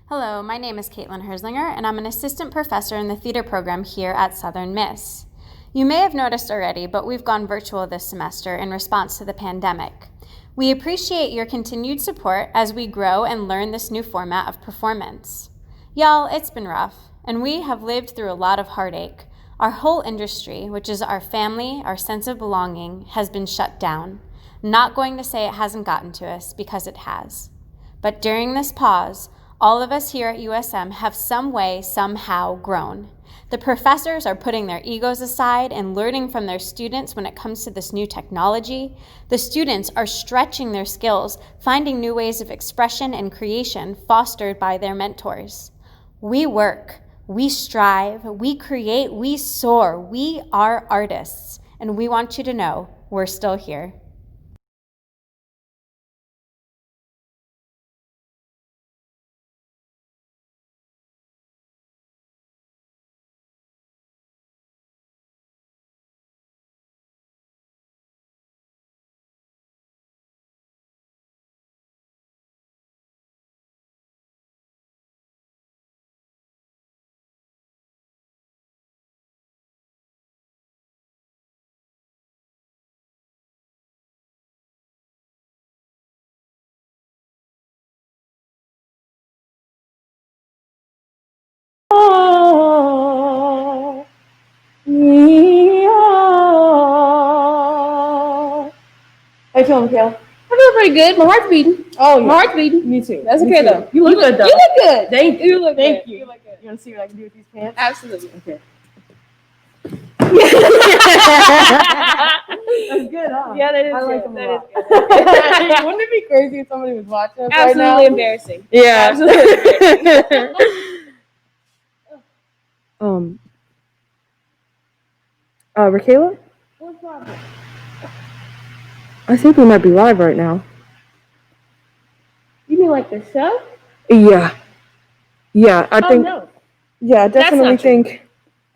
Hello, my name is Caitlin Herslinger, and I'm an assistant professor in the theater program here at Southern Miss. You may have noticed already, but we've gone virtual this semester in response to the pandemic. We appreciate your continued support as we grow and learn this new format of performance. Y'all, it's been rough, and we have lived through a lot of heartache. Our whole industry, which is our family, our sense of belonging, has been shut down. Not going to say it hasn't gotten to us, because it has. But during this pause, all of us here at USM have some way, somehow grown. The professors are putting their egos aside and learning from their students when it comes to this new technology. The students are stretching their skills, finding new ways of expression and creation fostered by their mentors. We work, we strive, we create, we soar. We are artists, and we want you to know we're still here. How you feeling, Mikhail? I feel pretty good. My heart's beating. Oh, yeah. My heart's beating. Me too. That's Me okay, too. though. You look good, though. You look good. Thank you. You look Thank good. you. You look good. You want to see what I can do with these pants? Absolutely. Okay. That's good, huh? Yeah, that is I like good. them a That lot. is good. Wouldn't it be crazy if somebody was watching us Absolutely right now? embarrassing. Yeah. Absolutely. Raquela? What's wrong? I think we might be live right now. You mean like the show? Yeah. Yeah, I think. No. Yeah, I definitely not true. think.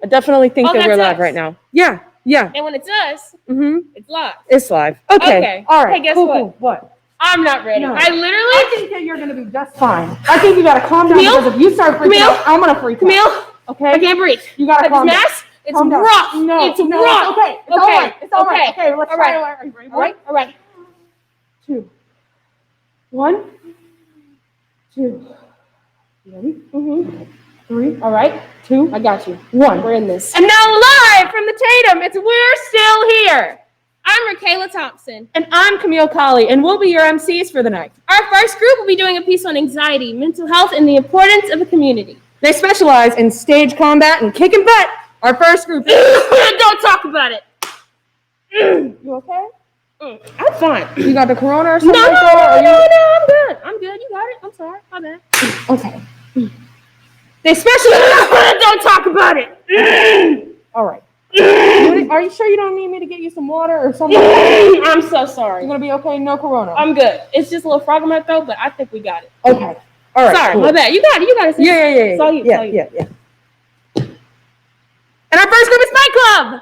I definitely think Oh, that we're that's live us. right now. Yeah. Yeah. And when it's us, it's live. It's live. Okay. Okay. All right. Hey, guess cool, what? Cool. What? I'm not ready. No. I literally. think that you're gonna be just fine. I think you gotta calm down Camille? because if you start freaking Camille? out, I'm gonna freak out. Camille, Okay? I can't breathe. You gotta This calm down. mess, it's Calm down. rough. No, it's no, rough. It's okay. It's all right. It's all right. Okay, let's all try right. it. Are you ready? All right. All right. 2, 1, 2. You ready? 3. All right. 2. I got you. 1. We're in this. And now live from the Tatum, it's We're Still Here. I'm Raquela Thompson. And I'm Camille Colley, and we'll be your MCs for the night. Our first group will be doing a piece on anxiety, mental health, and the importance of a community. They specialize in stage combat and kicking butt. Our first group. Don't talk about it. You okay? I'm fine. You got the corona or No, something? like that? I'm good. I'm good. You got it. I'm sorry. My bad. Okay. They specialize. Don't talk about it. All right. Are you sure you don't need me to get you some water or something? I'm so sorry. You're gonna be okay. No corona. I'm good. It's just a little frog in my throat, but I think we got it. Okay. All right. Sorry, cool. my bad. You got it. You got it. sis. Yeah. It's all you. It's all you. Yeah. And our first group is Fight Club.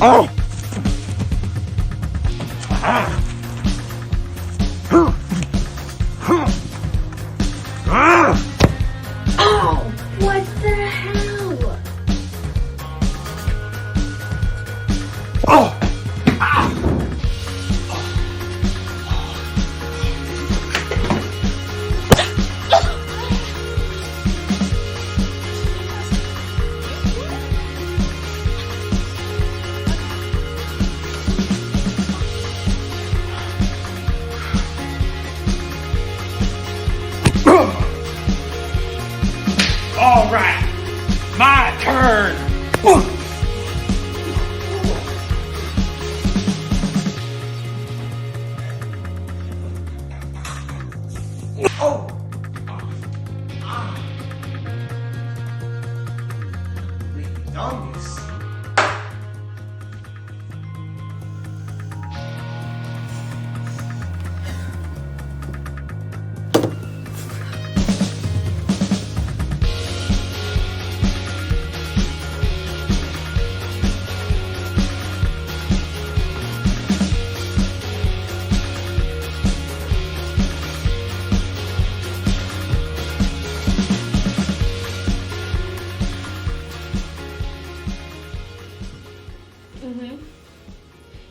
Oh! Oh! What the hell? Oh! Oh! Dongus.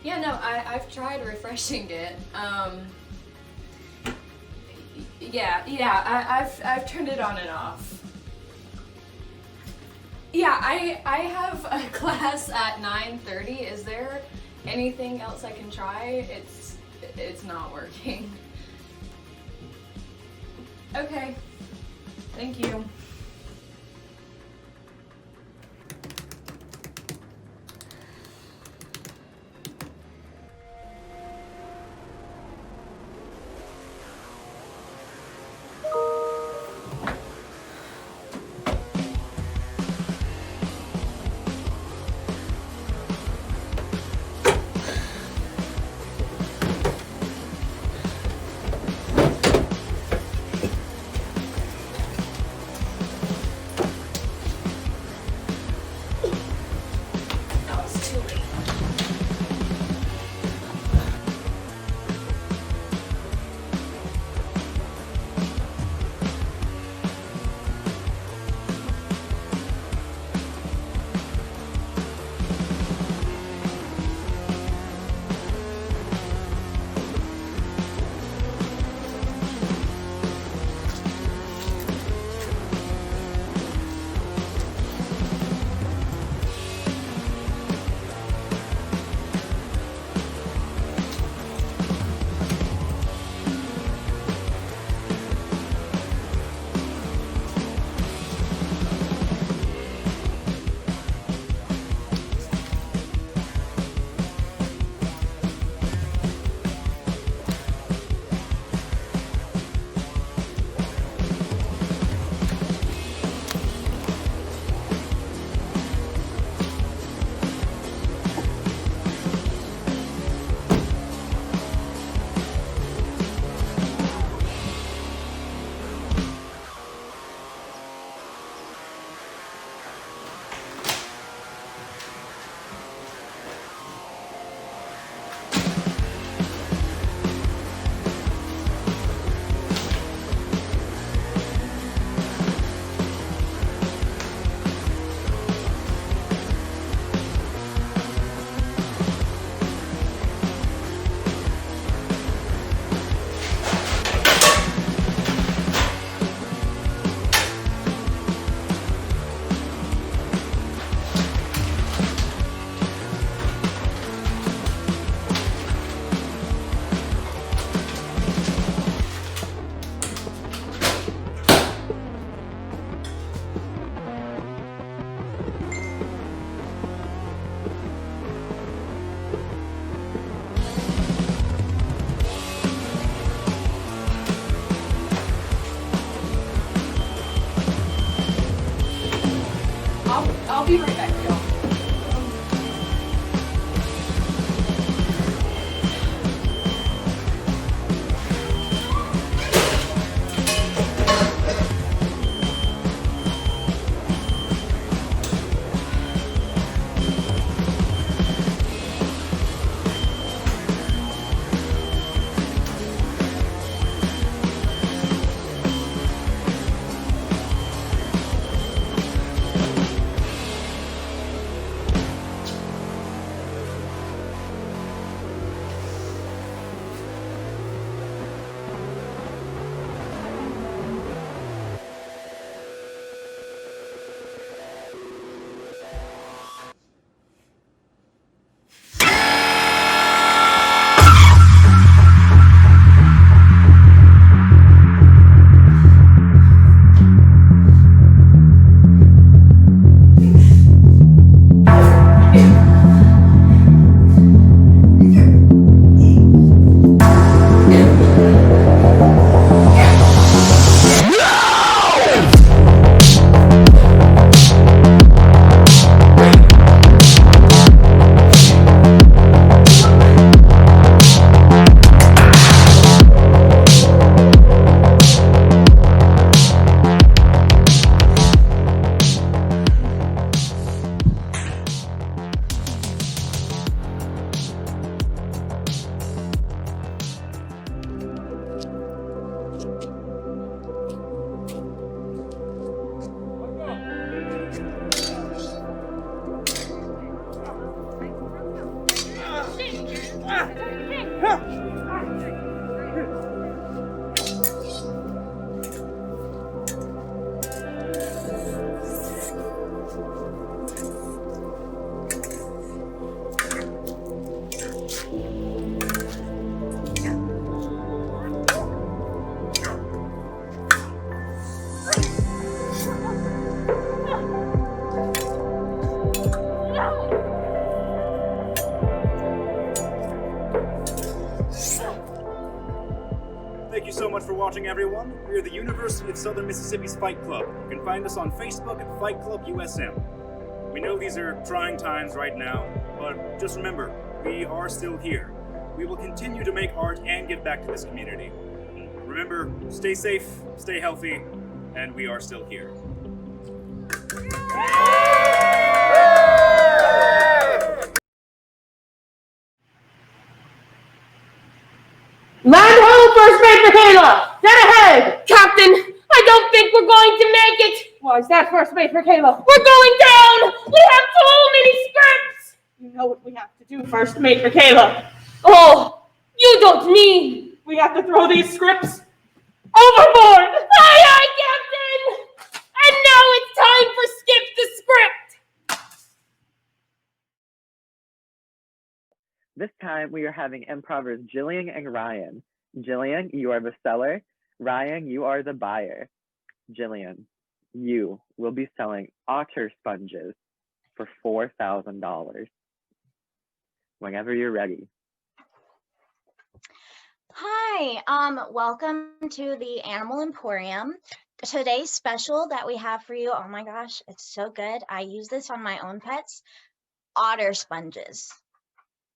Yeah, no, I've tried refreshing it. I've turned it on and off. Yeah, I have a class at 9:30. Is there anything else I can try? It's not working. Okay. Thank you. I'll be right back, y'all. much for watching, everyone. We are the University of Southern Mississippi's Fight Club. You can find us on Facebook at Fight Club USM. We know these are trying times right now, but just remember, we are still here. We will continue to make art and give back to this community. Remember, stay safe, stay healthy, and we are still here. Land ho, first mate Michaela! Dead ahead! Captain, I don't think we're going to make it. Why is that, first mate Michaela? We're going down. We have too many scripts. You know what we have to do, first mate Michaela. Oh, you don't mean. We have to throw these scripts Overboard! Aye, aye, Captain! And now it's time for Skip the Script! This time we are having improvers Jillian and Ryan. Jillian, you are the seller. Ryan, you are the buyer. Jillian, you will be selling otter sponges for $4,000. Whenever you're ready. Hi, welcome to the Animal Emporium. Today's special that we have for you, oh my gosh, it's so good. I use this on my own pets. Otter sponges.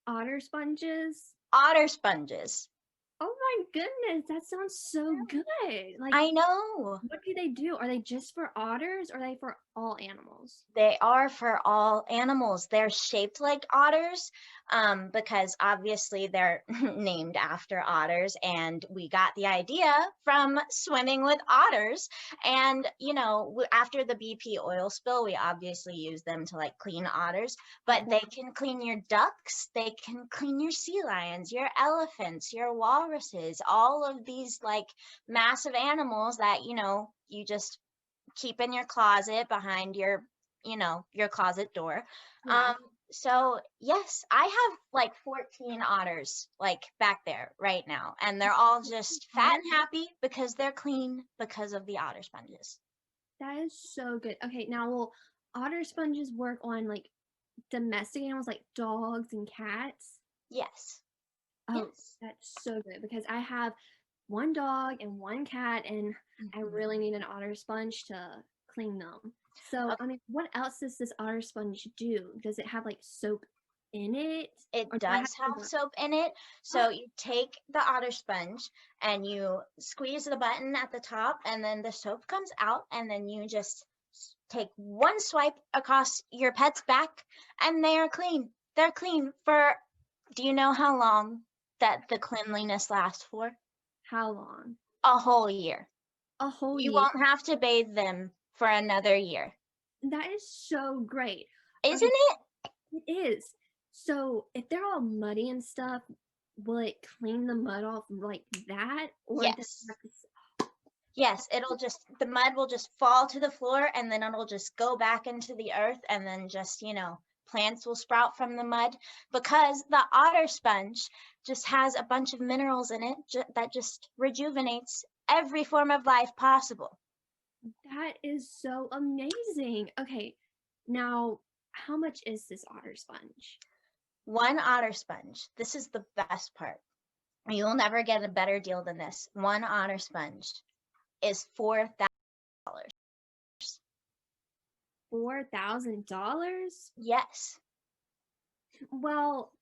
Otter sponges? Otter sponges. Oh my goodness, that sounds so good. Like, I know. what do they do? Are they just for otters or are they for all animals? They are for all animals. They're shaped like otters because obviously they're named after otters, and we got the idea from swimming with otters. And, you know, after the BP oil spill, we obviously use them to like clean otters, but they can clean your ducks, they can clean your sea lions, your elephants, your walruses, all of these like massive animals that, you know, you just keep in your closet behind your, you know, your closet door. Yeah. So yes, I have like 14 otters like back there right now, and they're all just fat and happy because they're clean because of the otter sponges. That is so good. Okay, now will otter sponges work on like domestic animals like dogs and cats? Yes. Oh, Yes. that's so good because I have one dog and one cat, and I really need an otter sponge to clean them. So, I mean, what else does this otter sponge do? Does it have like soap in it? It Or do I does to have work- soap in it. So you take the otter sponge and you squeeze the button at the top, and then the soap comes out, and then you just take one swipe across your pet's back, and they are clean. They're clean for, do you know how long that the cleanliness lasts for? How long? A whole year. A whole You year. won't have to bathe them for another year. That is so great. Isn't Okay, it? it is. So, if they're all muddy and stuff, will it clean the mud off like that? Or does Yes. it have to Yes, it'll just, the mud will just fall to the floor, and then it'll just go back into the earth, and then just, you know, plants will sprout from the mud, because the otter sponge just has a bunch of minerals in it that just rejuvenates every form of life possible. That is so amazing. Okay, now how much is this otter sponge? One otter sponge, this is the best part. You'll never get a better deal than this. One otter sponge is $4,000. $4,000? Yes. Well,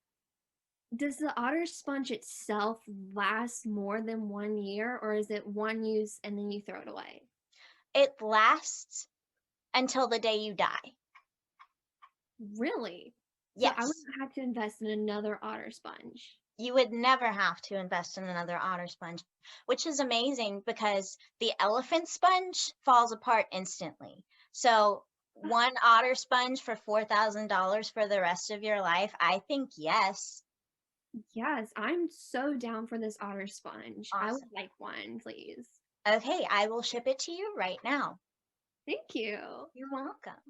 does the otter sponge itself last more than 1 year, or is it one use and then you throw it away? It lasts until the day you die. Really? So Yes. I wouldn't have to invest in another otter sponge. You would never have to invest in another otter sponge, which is amazing because the elephant sponge falls apart instantly. So one otter sponge for $4,000 for the rest of your life, I think yes. Yes, I'm so down for this otter sponge. I would Awesome. like one, please. Okay, I will ship it to you right now. Thank you. You're welcome.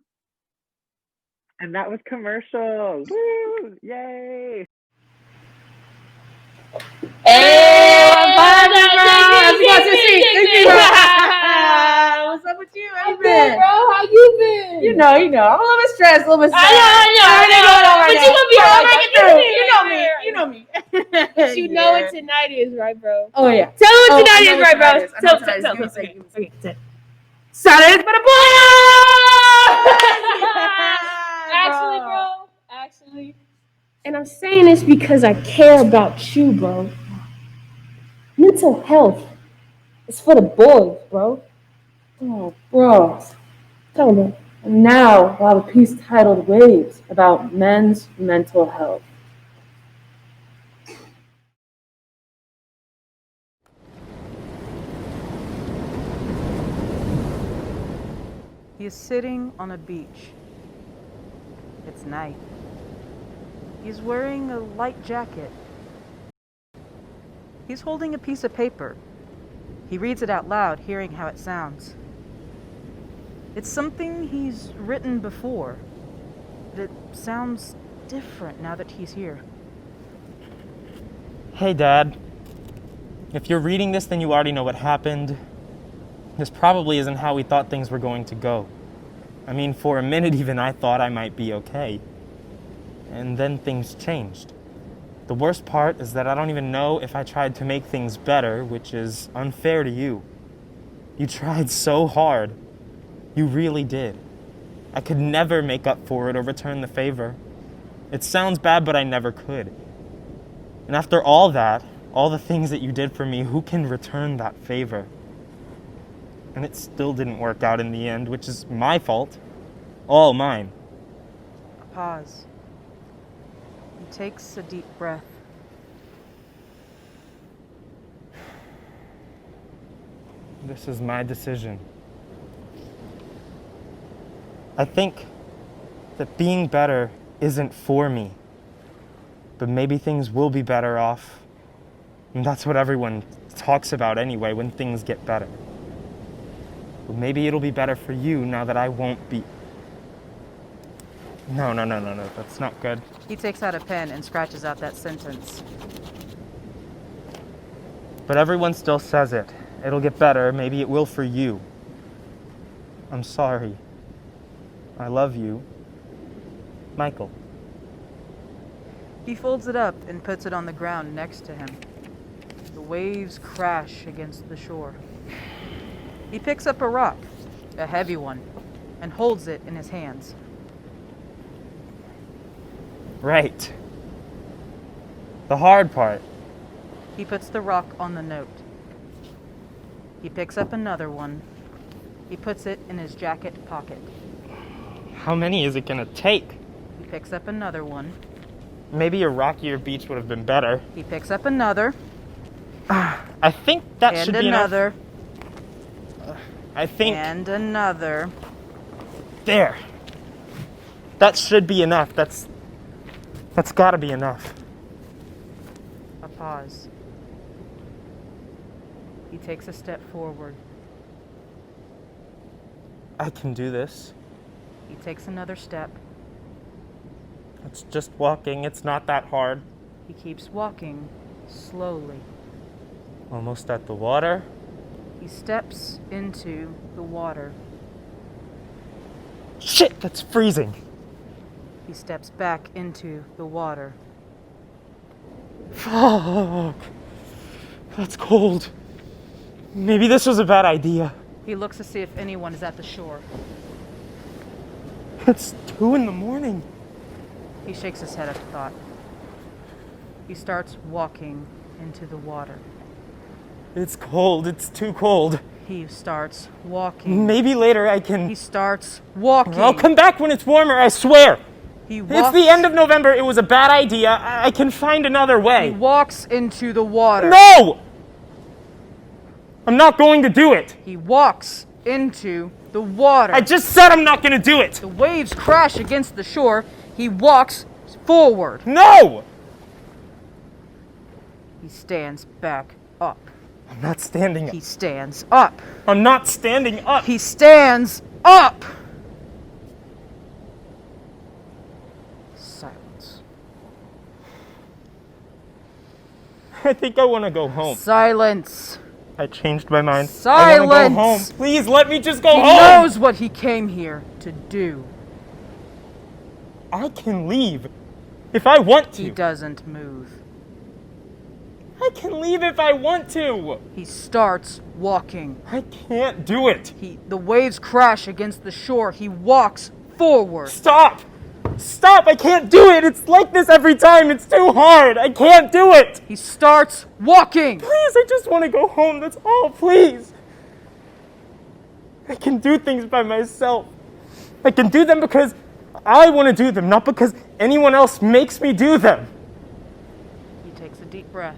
And that was commercial. Woo! Yay! What's up with you? How you been? Bro, how you been? You know, all of us stressed, a little bit sad. I know. But you gonna be all right. You know me. You know what tonight is, right, bro? Oh yeah. Tell them what tonight I know is, what right, bro? tonight is. I know Tell what tonight is. Give me a them. second. Okay. Saturdays for the boys. Actually, and I'm saying this because I care about you, bro. Mental health is for the boys, bro. Oh, bro. Tell them. And now we'll have a piece titled Waves about men's mental health. He is sitting on a beach. It's night. He's wearing a light jacket. He's holding a piece of paper. He reads it out loud, hearing how it sounds. It's something he's written before, but it sounds different now that he's here. Hey, Dad. If you're reading this, then you already know what happened. This probably isn't how we thought things were going to go. I mean, for a minute even I thought I might be okay. And then things changed. The worst part is that I don't even know if I tried to make things better, which is unfair to you. You tried so hard. You really did. I could never make up for it or return the favor. It sounds bad, but I never could. And after all that, all the things that you did for me, who can return that favor? And it still didn't work out in the end, which is my fault. All mine. A pause. He takes a deep breath. This is my decision. I think that being better isn't for me. But maybe things will be better off. And that's what everyone talks about anyway, when things get better. But maybe it'll be better for you now that I won't be. No, that's not good. He takes out a pen and scratches out that sentence. But everyone still says it. It'll get better. Maybe it will for you. I'm sorry. I love you. Michael. He folds it up and puts it on the ground next to him. The waves crash against the shore. He picks up a rock, a heavy one, and holds it in his hands. Right. The hard part. He puts the rock on the note. He picks up another one. He puts it in his jacket pocket. How many is it gonna take? He picks up another one. Maybe a rockier beach would have been better. He picks up another. I think that should be enough. And another. I think... And another. There. That should be enough. That's gotta be enough. A pause. He takes a step forward. I can do this. He takes another step. It's just walking. It's not that hard. He keeps walking slowly. Almost at the water. He steps into the water. Shit, that's freezing. He steps back into the water. Fuck. That's cold. Maybe this was a bad idea. He looks to see if anyone is at the shore. It's 2 a.m. He shakes his head at the thought. He starts walking into the water. It's cold. It's too cold. He starts walking. Maybe later I can... He starts walking. I'll come back when it's warmer, I swear. He walks... It's the end of November. It was a bad idea. I can find another way. He walks into the water. No! I'm not going to do it. He walks into the water. I just said I'm not going to do it. The waves crash against the shore. He walks forward. No! He stands back up. I'm not standing up. He stands up. I'm not standing up. He stands up. Silence. I think I want to go home. Silence. I changed my mind. Silence. I want to go home. Please let me just go home. He knows what he came here to do. I can leave if I want to. He doesn't move. I can leave if I want to. He starts walking. I can't do it. The waves crash against the shore. He walks forward. Stop! Stop! I can't do it! It's like this every time! It's too hard! I can't do it! He starts walking! Please, I just want to go home, that's all, please! I can do things by myself. I can do them because I want to do them, not because anyone else makes me do them. He takes a deep breath.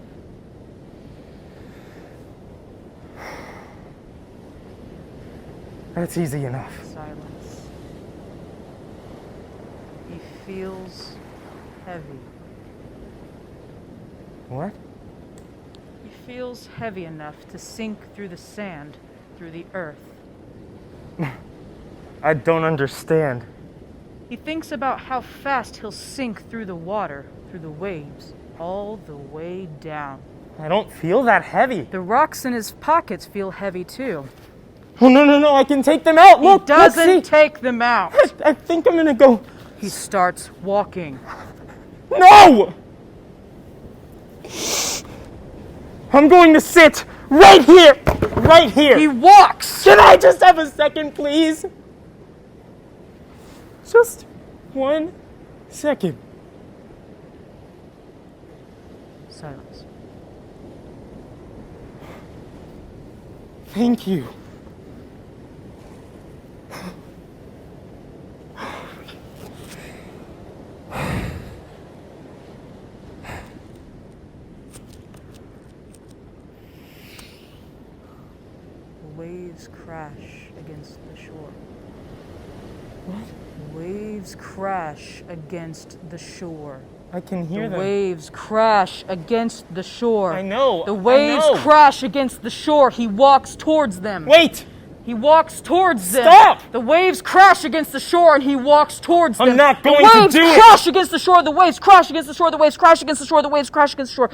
That's easy enough. Silence. He feels heavy. What? He feels heavy enough to sink through the sand, through the earth. I don't understand. He thinks about how fast he'll sink through the water, through the waves, all the way down. I don't feel that heavy. The rocks in his pockets feel heavy too. Oh, no, I can take them out. Look, he doesn't take them out. I think I'm gonna go. He starts walking. No! I'm going to sit right here. Right here. He walks. Can I just have a second, please? Just 1 second. Silence. Thank you. The waves crash against the shore. What? The waves crash against the shore. I can hear them. The waves crash against the shore. I know. The waves crash against the shore. He walks towards them. Wait! He walks towards them. Stop! The waves crash against the shore and he walks towards them. I'm not going to do it! The waves crash against the shore. The waves crash against the shore. The waves crash against the shore. The waves crash against the shore.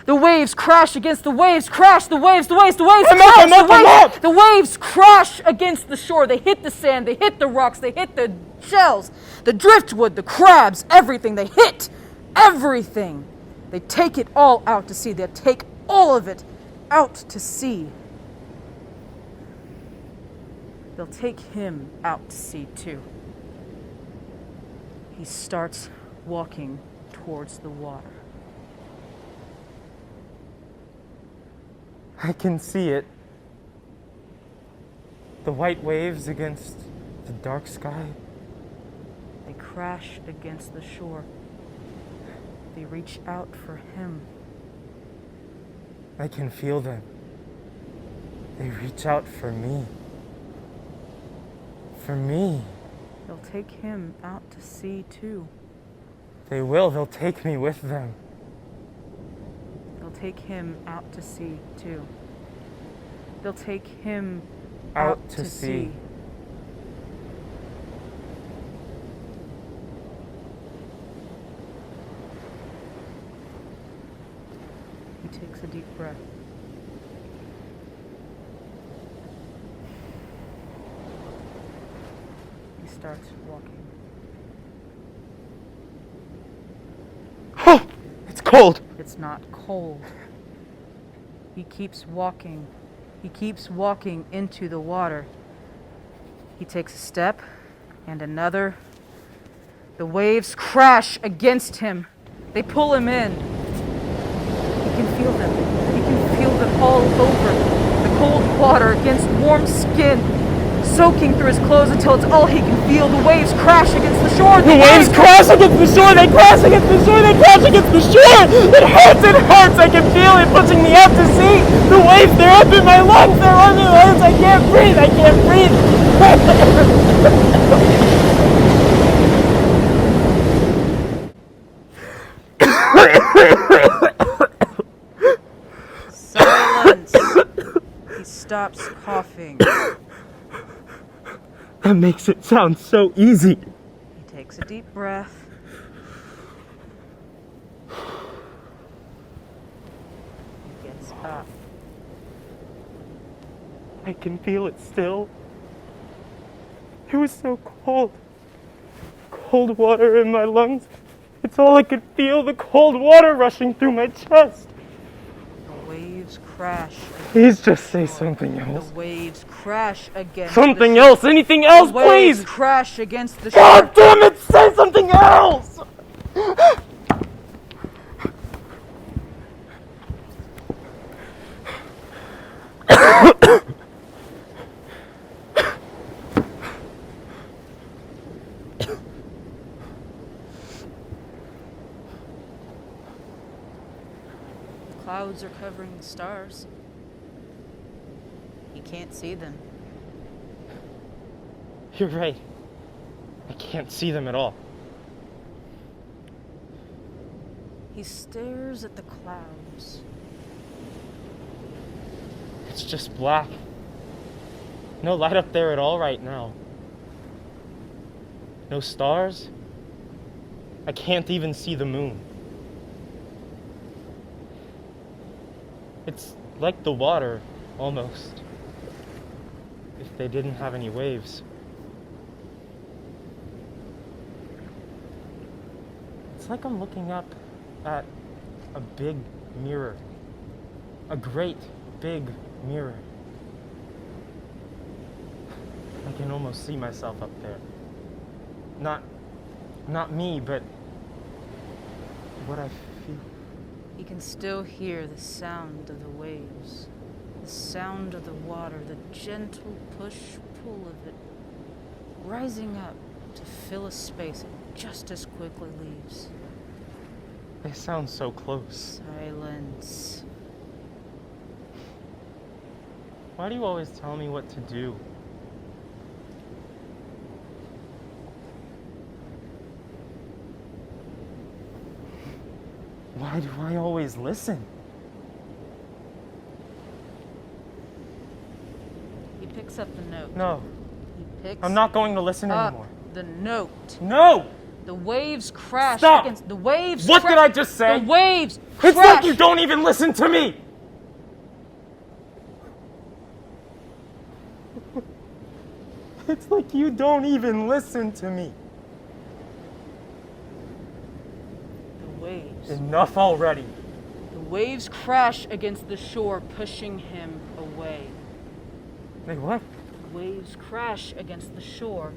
The waves crash against the waves. Crash the waves. The waves. The waves crash. I'm up. The waves crash against the shore. They hit the sand. They hit the rocks. They hit the shells. The driftwood. The crabs. Everything. They hit everything. They take it all out to sea. They take all of it out to sea. They'll take him out to sea too. He starts walking towards the water. I can see it. The white waves against the dark sky. They crash against the shore. They reach out for him. I can feel them. They reach out for me. For me. They'll take him out to sea too. They will. They'll take me with them. They'll take him out to sea too. They'll take him Out to sea. He takes a deep breath. He starts walking. Oh, it's cold. It's not cold. He keeps walking. He keeps walking into the water. He takes a step and another. The waves crash against him. They pull him in. He can feel them. He can feel them all over. The cold water against warm skin, soaking through his clothes until it's all he can feel. The waves crash against the shore. The waves crash against the shore. They crash against the shore. They crash against the shore. It hurts. It hurts. I can feel it pushing me out to sea. The waves, they're up in my lungs. They're on my lungs. I can't breathe. I can't breathe. Silence. He stops coughing. That makes it sound so easy. He takes a deep breath. He gets up. I can feel it still. It was so cold. cold water in my lungs. It's all I could feel, the cold water rushing through my chest. The waves crash. Please just say something else. The waves crash against Something the shore. else, anything else, The waves please! crash against the shore. God damn it, say something else! Clouds are covering the stars. He can't see them. You're right. I can't see them at all. He stares at the clouds. It's just black. No light up there at all right now. No stars. I can't even see the moon. It's like the water, almost. If they didn't have any waves. It's like I'm looking up at a big mirror. A great big mirror. I can almost see myself up there. Not me, but what I feel. He can still hear the sound of the waves, the sound of the water, the gentle push-pull of it, rising up to fill a space it just as quickly leaves. They sound so close. Silence. Why do you always tell me what to do? Why do I always listen? He picks up the note. No. He picks I'm not going to listen up anymore. the note. No! The waves crash Stop! against the waves. What did I just say? The waves It's crash. like you don't even listen to me! It's like you don't even listen to me. The waves. Enough already. The waves crash against the shore, pushing him away. They what? The waves crash against the shore,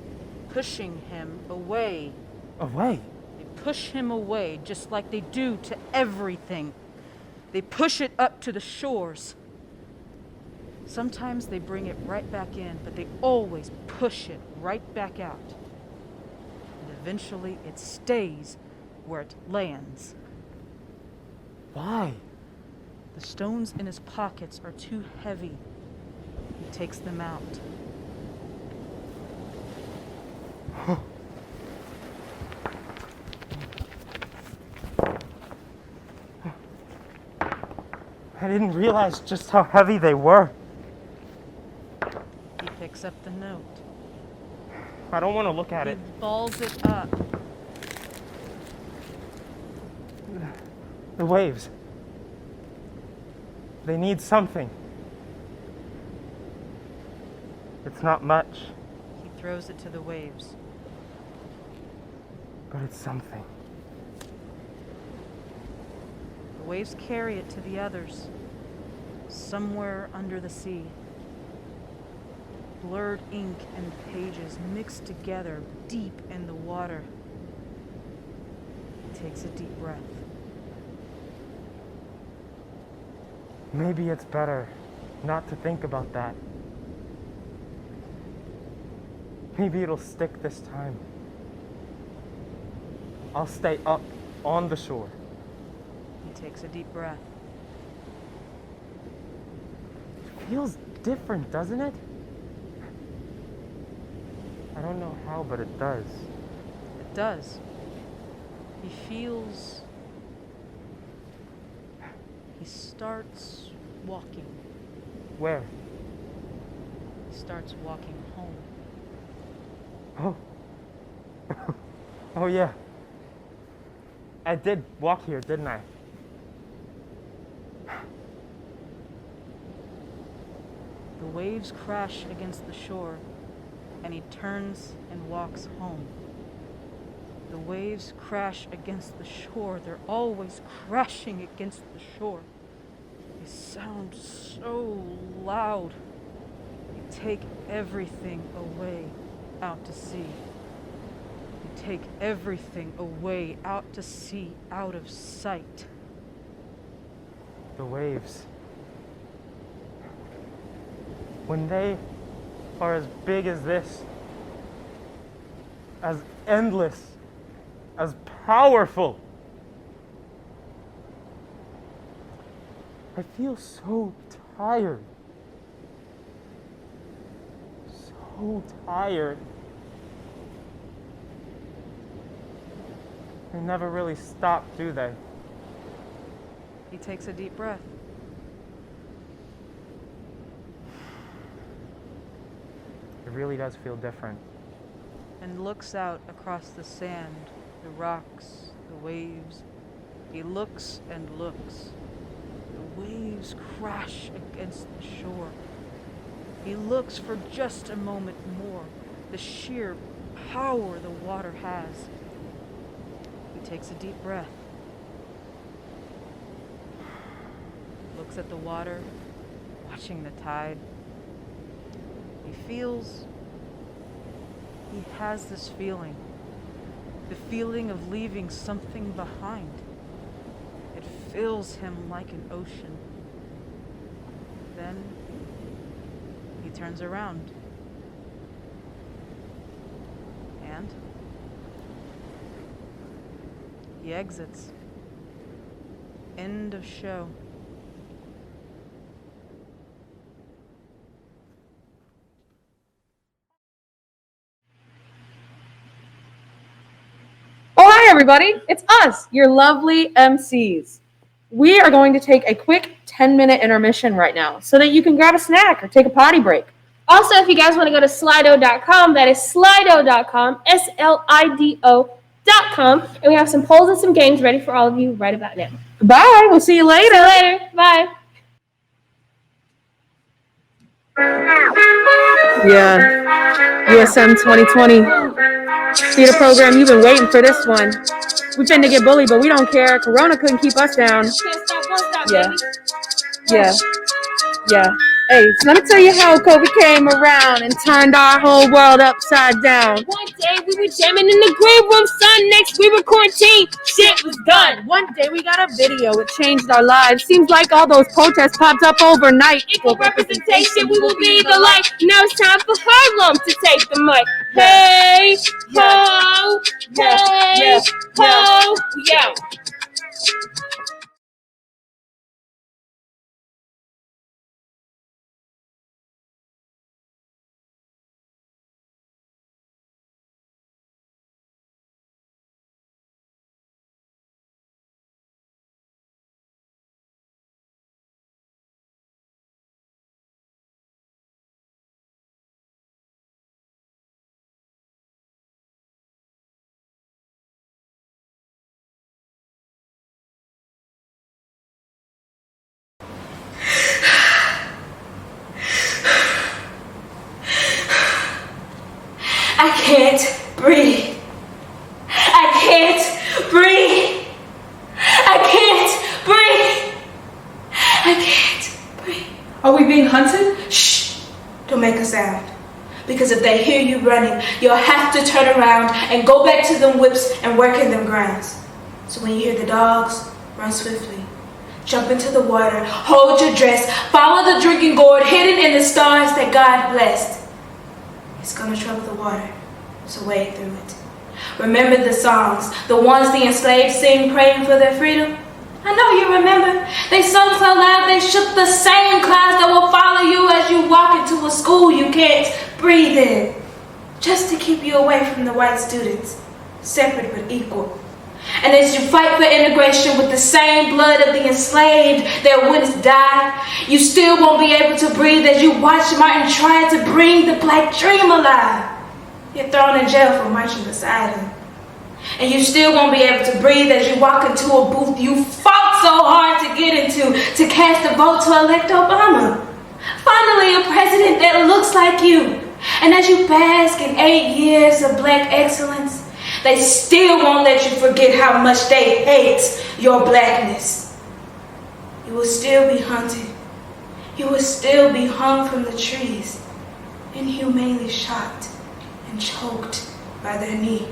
pushing him away. Away? They push him away just like they do to everything. They push it up to the shores. Sometimes they bring it right back in, but they always push it right back out. And eventually it stays where it lands. Why? The stones in his pockets are too heavy. He takes them out. I didn't realize just how heavy they were. He picks up the note. I don't want to look at He it. balls it up. The waves. They need something. It's not much, He throws it to the waves. but it's something. The waves carry it to the others, somewhere under the sea. Blurred ink and pages mixed together deep in the water. He takes a deep breath. Maybe it's better not to think about that. Maybe it'll stick this time. I'll stay up on the shore. He takes a deep breath. It feels different, doesn't it? I don't know how, but it does. It does. He feels... He starts walking. Where? He starts walking home. Oh. Oh, yeah. I did walk here, didn't I? The waves crash against the shore, and he turns and walks home. The waves crash against the shore. They're always crashing against the shore. They sound so loud. They take everything away out to sea. They take everything away out to sea, out of sight. The waves. When they are as big as this, as endless, as powerful, I feel so tired. So tired. They never really stop, do they? He takes a deep breath. It really does feel different. And looks out across the sand, the rocks, the waves. He looks and looks. The waves crash against the shore. He looks for just a moment more, the sheer power the water has. He takes a deep breath. Looks at the water, watching the tide. He feels, he has this feeling, the feeling of leaving something behind. It fills him like an ocean. Then he turns around. And he exits. End of show. Oh, hi, everybody. It's us, your lovely MCs. We are going to take a quick 10-minute intermission right now so that you can grab a snack or take a potty break. Also, if you guys want to go to slido.com, that is slido.com, SLIDO.com, and we have some polls and some games ready for all of you right about now. Bye. We'll see you later. See you later. Bye. Yeah. USM 2020 theater program. You've been waiting for this one. We finna get bullied, but we don't care. Corona couldn't keep us down. Can't stop, won't stop, Yeah. baby. Yeah. Yeah. Hey, so let me tell you how COVID came around and turned our whole world upside down. One day we were jamming in the green room, son. Next we were quarantined. Shit was done. One day we got a video. It changed our lives. Seems like all those protests popped up overnight. Equal representation, we will be the light. Now it's time for Harlem to take the mic. Hey, ho, hey, ho, yo. I can't breathe. I can't breathe. I can't breathe. I can't breathe. Are we being hunted? Shh. Don't make a sound. Because if they hear you running, you'll have to turn around and go back to them whips and work in them grounds. So when you hear the dogs, run swiftly. Jump into the water, hold your dress, follow the drinking gourd hidden in the stars that God blessed. It's gonna trouble the water, so wade through it. Remember the songs, the ones the enslaved sing praying for their freedom? I know you remember. They sung so loud they shook the same clouds that will follow you as you walk into a school you can't breathe in. Just to keep you away from the white students, separate but equal. And as you fight for integration with the same blood of the enslaved that once died, you still won't be able to breathe as you watch Martin try to bring the black dream alive. You're thrown in jail for marching beside him. And you still won't be able to breathe as you walk into a booth you fought so hard to get into to cast a vote to elect Obama. Finally, a president that looks like you. And as you bask in 8 years of black excellence, They still won't let you forget how much they hate your blackness. You will still be hunted. You will still be hung from the trees, inhumanely shot and choked by their knee.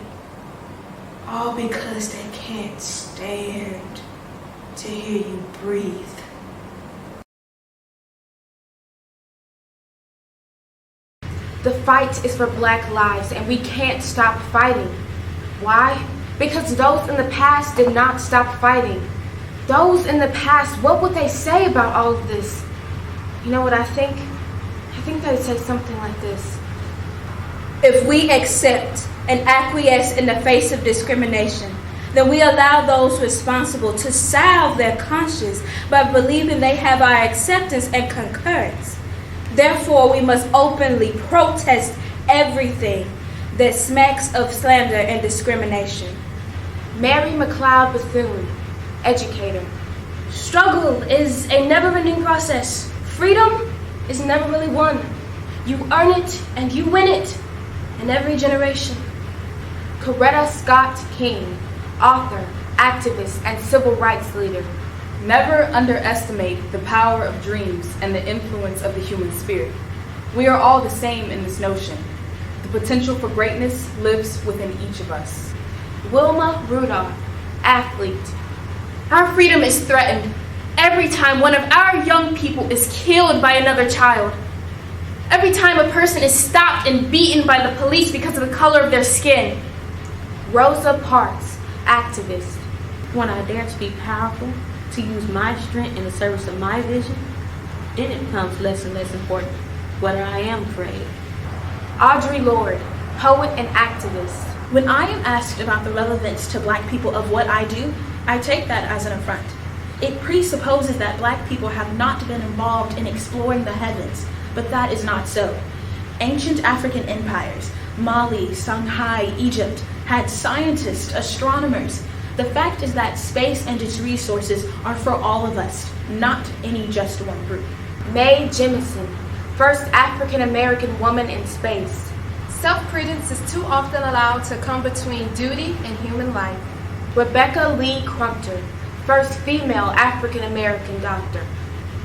All because they can't stand to hear you breathe. The fight is for Black lives, and we can't stop fighting. Why? Because those in the past did not stop fighting. Those in the past, what would they say about all of this? You know what I think? I think they'd say something like this. If we accept and acquiesce in the face of discrimination, then we allow those responsible to salve their conscience by believing they have our acceptance and concurrence. Therefore, we must openly protest everything that smacks of slander and discrimination. Mary McLeod Bethune, educator. Struggle is a never-ending process. Freedom is never really won. You earn it and you win it in every generation. Coretta Scott King, author, activist, and civil rights leader. Never underestimate the power of dreams and the influence of the human spirit. We are all the same in this notion. The potential for greatness lives within each of us. Wilma Rudolph, athlete. Our freedom is threatened every time one of our young people is killed by another child. Every time a person is stopped and beaten by the police because of the color of their skin. Rosa Parks, activist. When I dare to be powerful, to use my strength in the service of my vision, then it becomes less and less important whether I am creative. Audre Lorde, poet and activist. When I am asked about the relevance to Black people of what I do, I take that as an affront. It presupposes that Black people have not been involved in exploring the heavens, but that is not so. Ancient African empires, Mali, Shanghai, Egypt, had scientists, astronomers. The fact is that space and its resources are for all of us, not any just one group. Mae Jemison, first African American woman in space. Self-credence is too often allowed to come between duty and human life. Rebecca Lee Crumpter, first female African American doctor.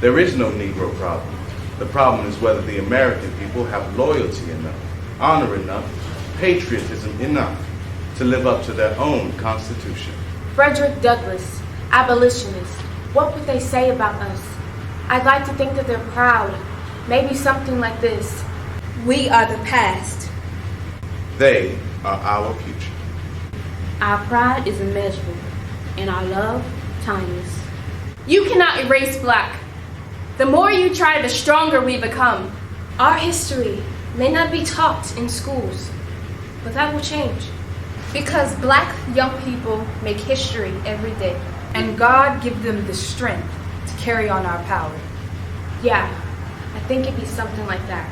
There is no Negro problem. The problem is whether the American people have loyalty enough, honor enough, patriotism enough to live up to their own constitution. Frederick Douglass, abolitionist. What would they say about us? I'd like to think that they're proud. Maybe something like this. We are the past. They are our future. Our pride is immeasurable, and our love, timeless. You cannot erase Black. The more you try, the stronger we become. Our history may not be taught in schools, but that will change. Because Black young people make history every day, and God give them the strength to carry on our power. Yeah, I think it'd be something like that.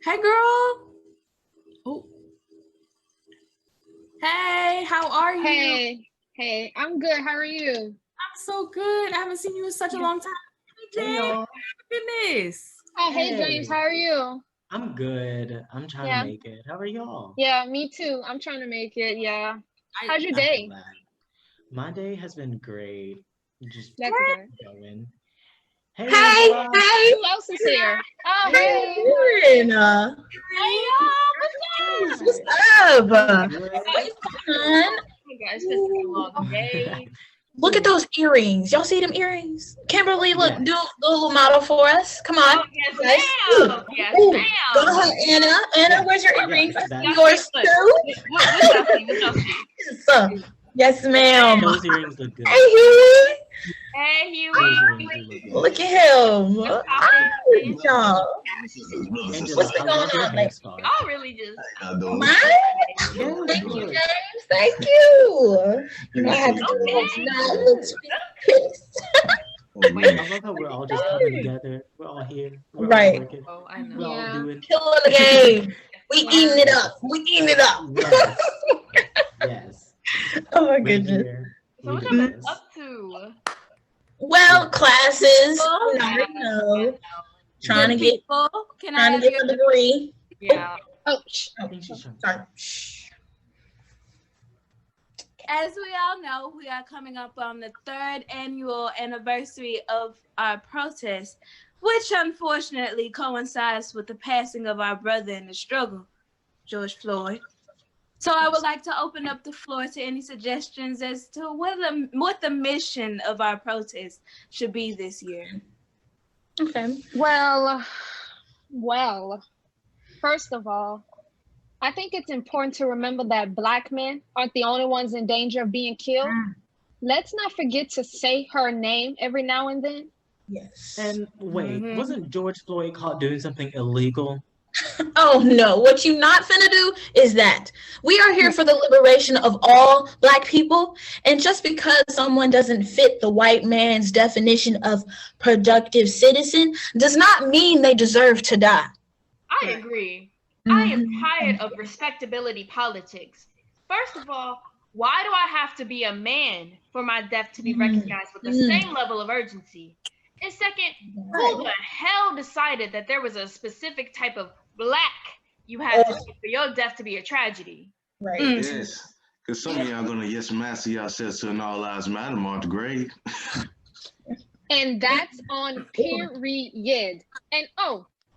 Hey, girl. Oh. Hey, how are you? Hey, I'm good. How are you? I'm so good. I haven't seen you in such a long time. Hey, James. Hey, oh, goodness. Oh, hey, James. How are you? I'm good. I'm trying to make it. How are y'all? Yeah, me too. I'm trying to make it. Yeah. How's your day? My day has been great. Just That's good. going. Hey, Who else is here? Oh, hey. Hey, what's up? Hey guys, it's been a long day. Look at those earrings. Y'all see them earrings? Kimberly, look, do a little model for us. Come on. Yes, Guys. ma'am. Yes, ma'am. Go ahead, Anna. Anna, where's your earrings? Y'all Yours see, too. what y'all see? Yes, ma'am. Those earrings look good. Hey, Huey. Hey, Huey. Those earrings do look good. Look at him. Hi, y'all. Angela, What's been I going love your on, ladies? hairstyle. Y'all really just. Right? Thank you, James. Thank you. You know, I had to do it. I love how we're all just coming together. We're all here. We're all Right. working. Oh, I know. We're all doing. Killing the game. We eating it up. We eating it up. Yes. Yes. Oh my We're goodness. here. So what We y'all do been this. up to? Well, classes. Oh, You yeah. know, trying to Good get people. Can I have a your degree. Yeah. Oh, sorry. As we all know, we are coming up on the 3rd annual anniversary of our protest, which unfortunately coincides with the passing of our brother in the struggle, George Floyd. So I would like to open up the floor to any suggestions as to what the mission of our protest should be this year. Okay. Well, first of all, I think it's important to remember that Black men aren't the only ones in danger of being killed. Let's not forget to say her name every now and then. Yes. And wait, wasn't George Floyd caught doing something illegal? Oh no, what you not finna do is that. We are here for the liberation of all Black people, and just because someone doesn't fit the white man's definition of productive citizen does not mean they deserve to die. I agree. I am tired of respectability politics. First of all, why do I have to be a man for my death to be recognized with the same level of urgency? And second, who the hell decided that there was a specific type of Black you had to be for your death to be a tragedy? Right. Yes, because some of y'all gonna yes master yourselves to an all lives matter marked grade. And that's on period. And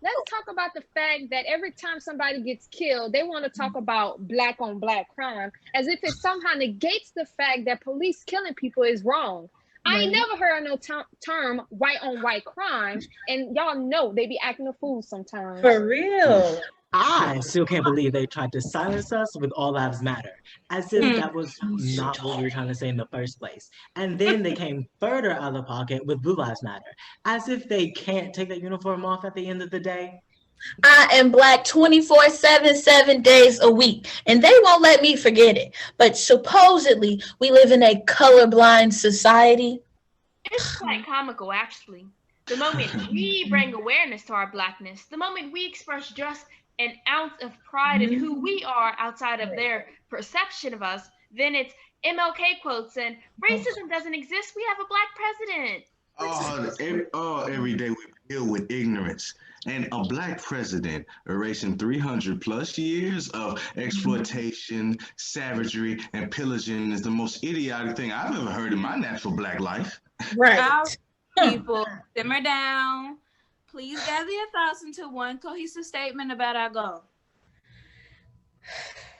let's talk about the fact that every time somebody gets killed, they want to talk about Black on Black crime as if it somehow negates the fact that police killing people is wrong. I ain't never heard of no term white on white crime, and y'all know they be acting a fool sometimes. For real. I still can't believe they tried to silence us with All Lives Matter, as if that was not what we were trying to say in the first place. And then they came further out of the pocket with Blue Lives Matter, as if they can't take that uniform off at the end of the day. I am Black 24/7, 7 days a week, and they won't let me forget it. But supposedly, we live in a colorblind society. It's quite comical, actually. The moment we bring awareness to our Blackness, the moment we express just an ounce of pride in who we are outside of their perception of us, then it's MLK quotes and racism doesn't exist. We have a Black president. Every day we deal with ignorance. And a Black president erasing 300 plus years of exploitation, savagery, and pillaging is the most idiotic thing I've ever heard in my natural Black life. Right. People, simmer down. Please gather your thoughts into one cohesive statement about our goal.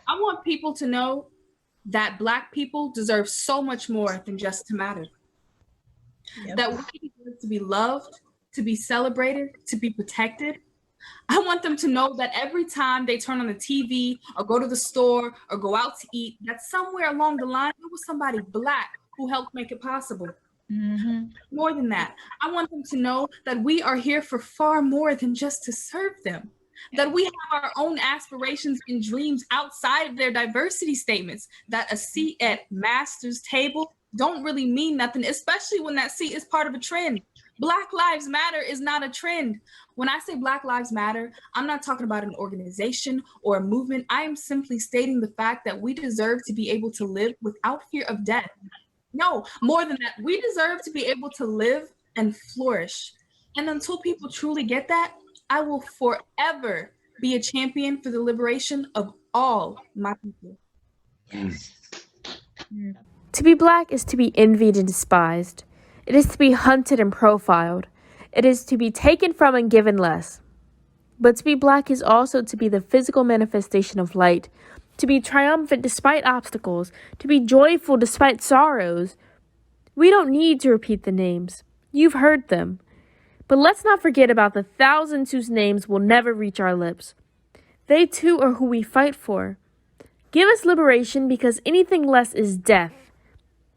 I want people to know that Black people deserve so much more than just to matter. That we deserve to be loved, to be celebrated, to be protected. I want them to know that every time they turn on the TV or go to the store or go out to eat, that somewhere along the line, there was somebody Black who helped make it possible. More than that, I want them to know that we are here for far more than just to serve them. That we have our own aspirations and dreams outside of their diversity statements, that a seat at master's table don't really mean nothing, especially when that seat is part of a trend. Black Lives Matter is not a trend. When I say Black Lives Matter, I'm not talking about an organization or a movement. I am simply stating the fact that we deserve to be able to live without fear of death. No, more than that, we deserve to be able to live and flourish. And until people truly get that, I will forever be a champion for the liberation of all my people. To be Black is to be envied and despised. It is to be hunted and profiled. It is to be taken from and given less. But to be Black is also to be the physical manifestation of light, to be triumphant despite obstacles, to be joyful despite sorrows, We don't need to repeat the names. You've heard them. But let's not forget about the thousands whose names will never reach our lips. They too are who we fight for. Give us liberation because anything less is death.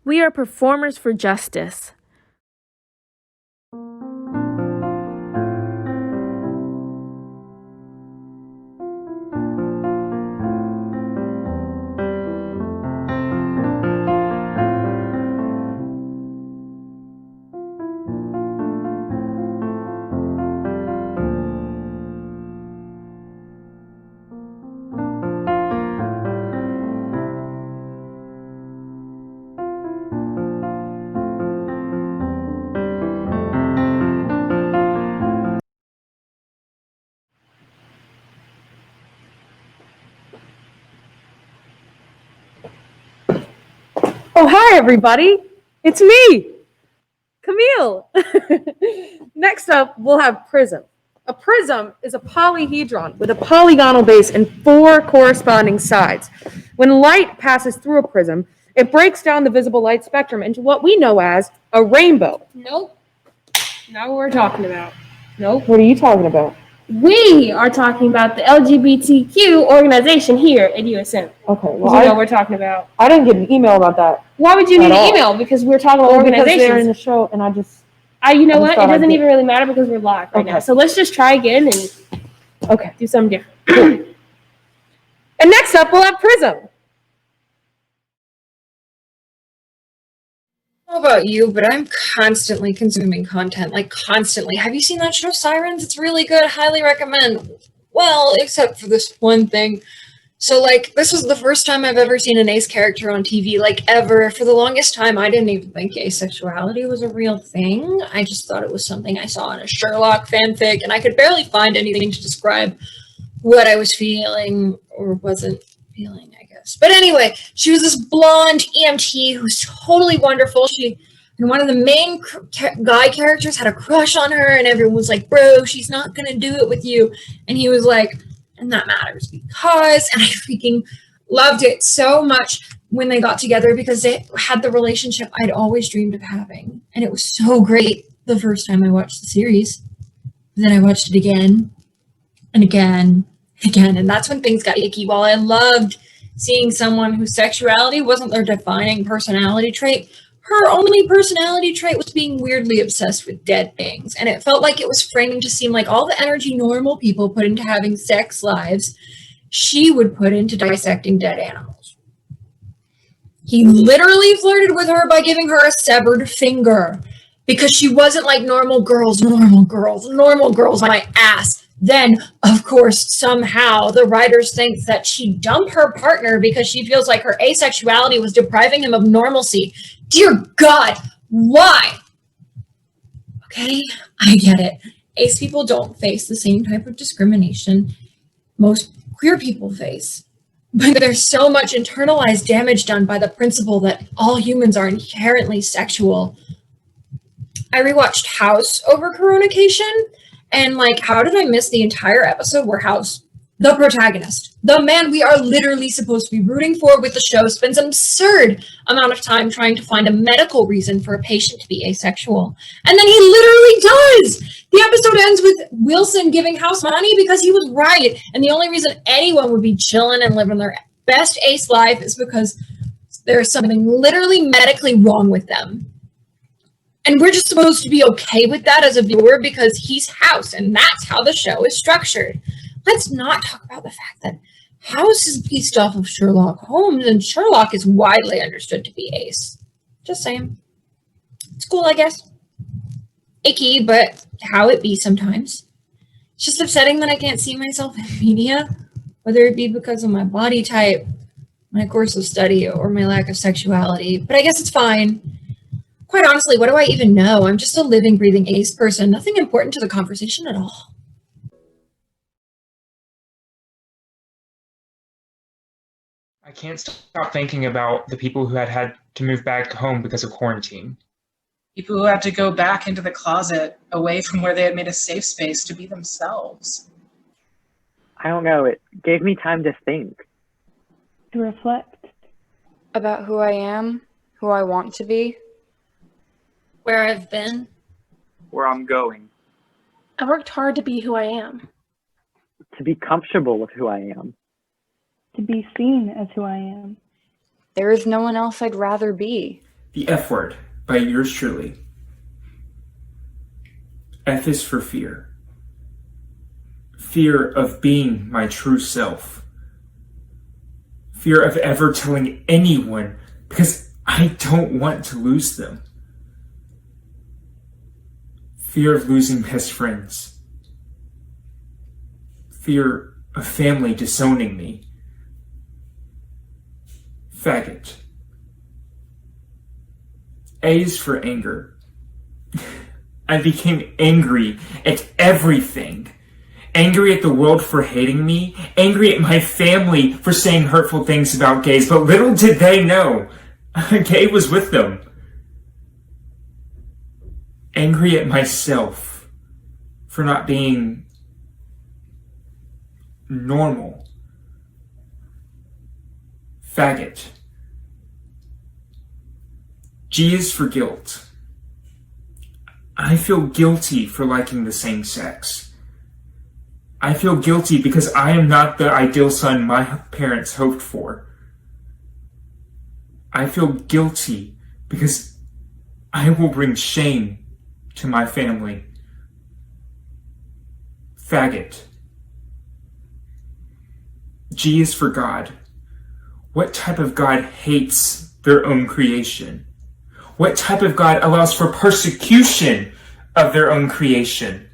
We are performers for justice. Oh, hi, everybody. It's me, Camille. Next up, we'll have prism. A prism is a polyhedron with a polygonal base and 4 corresponding sides. When light passes through a prism, it breaks down the visible light spectrum into what we know as a rainbow. Nope. Not what we're talking about. Nope. What are you talking about? We are talking about the LGBTQ organization here at USM. Okay, You know what we're talking about. I didn't get an email about that. Why would you need at an all. email? Because we're talking about Well, organizations. because they're in the show, and I just... You know I just what? It thought I'd doesn't get- even really matter because we're live right now. Okay. So let's just try again and Okay. do something different. And next up, we'll have prism. I don't know about you, but I'm constantly consuming content, like constantly. Have you seen that show Sirens? It's really good. Highly recommend. Well, except for this one thing. So, like, this was the first time I've ever seen an ace character on TV, like, ever. For the longest time, I didn't even think asexuality was a real thing. I just thought it was something I saw in a Sherlock fanfic, and I could barely find anything to describe what I was feeling or wasn't feeling, I guess. But anyway, she was this blonde EMT who's totally wonderful. And one of the main guy characters had a crush on her, and everyone was like, bro, she's not gonna do it with you. And he was like, and that matters because, and I freaking loved it so much when they got together because they had the relationship I'd always dreamed of having. And it was so great the first time I watched the series. Then I watched it again and again and again. And that's when things got icky. While I loved seeing someone whose sexuality wasn't their defining personality trait, her only personality trait was being weirdly obsessed with dead things. And it felt like it was framing to seem like all the energy normal people put into having sex lives, she would put into dissecting dead animals. He literally flirted with her by giving her a severed finger because she wasn't like normal girls, my ass. Then, of course, somehow the writers think that she dumped her partner because she feels like her asexuality was depriving him of normalcy. Dear God, why? Okay, I get it. Ace people don't face the same type of discrimination most queer people face. But there's so much internalized damage done by the principle that all humans are inherently sexual. I rewatched House over Coronation, and like, how did I miss the entire episode where House, the protagonist, the man we are literally supposed to be rooting for with the show, spends an absurd amount of time trying to find a medical reason for a patient to be asexual. And then he literally does! The episode ends with Wilson giving House money because he was right. And the only reason anyone would be chilling and living their best ace life is because there's something literally medically wrong with them. And we're just supposed to be okay with that as a viewer because he's House, and that's how the show is structured. Let's not talk about the fact that House is based off of Sherlock Holmes, and Sherlock is widely understood to be ace. Just saying. It's cool, I guess. Icky, but how it be sometimes. It's just upsetting that I can't see myself in media, whether it be because of my body type, my course of study, or my lack of sexuality. But I guess it's fine. Quite honestly, what do I even know? I'm just a living, breathing ace person. Nothing important to the conversation at all. I can't stop thinking about the people who had to move back home because of quarantine. People who had to go back into the closet, away from where they had made a safe space to be themselves. I don't know, it gave me time to think. To reflect. About who I am, who I want to be. Where I've been. Where I'm going. I worked hard to be who I am. To be comfortable with who I am. To be seen as who I am. There is no one else I'd rather be. The F Word by yours truly. F is for fear. Fear of being my true self. Fear of ever telling anyone because I don't want to lose them. Fear of losing best friends. Fear of family disowning me. Faggot. A is for anger. I became angry at everything. Angry at the world for hating me. Angry at my family for saying hurtful things about gays. But little did they know, a gay was with them. Angry at myself for not being normal. Faggot. G is for guilt. I feel guilty for liking the same sex. I feel guilty because I am not the ideal son my parents hoped for. I feel guilty because I will bring shame to my family. Faggot. G is for God. What type of God hates their own creation? What type of God allows for persecution of their own creation?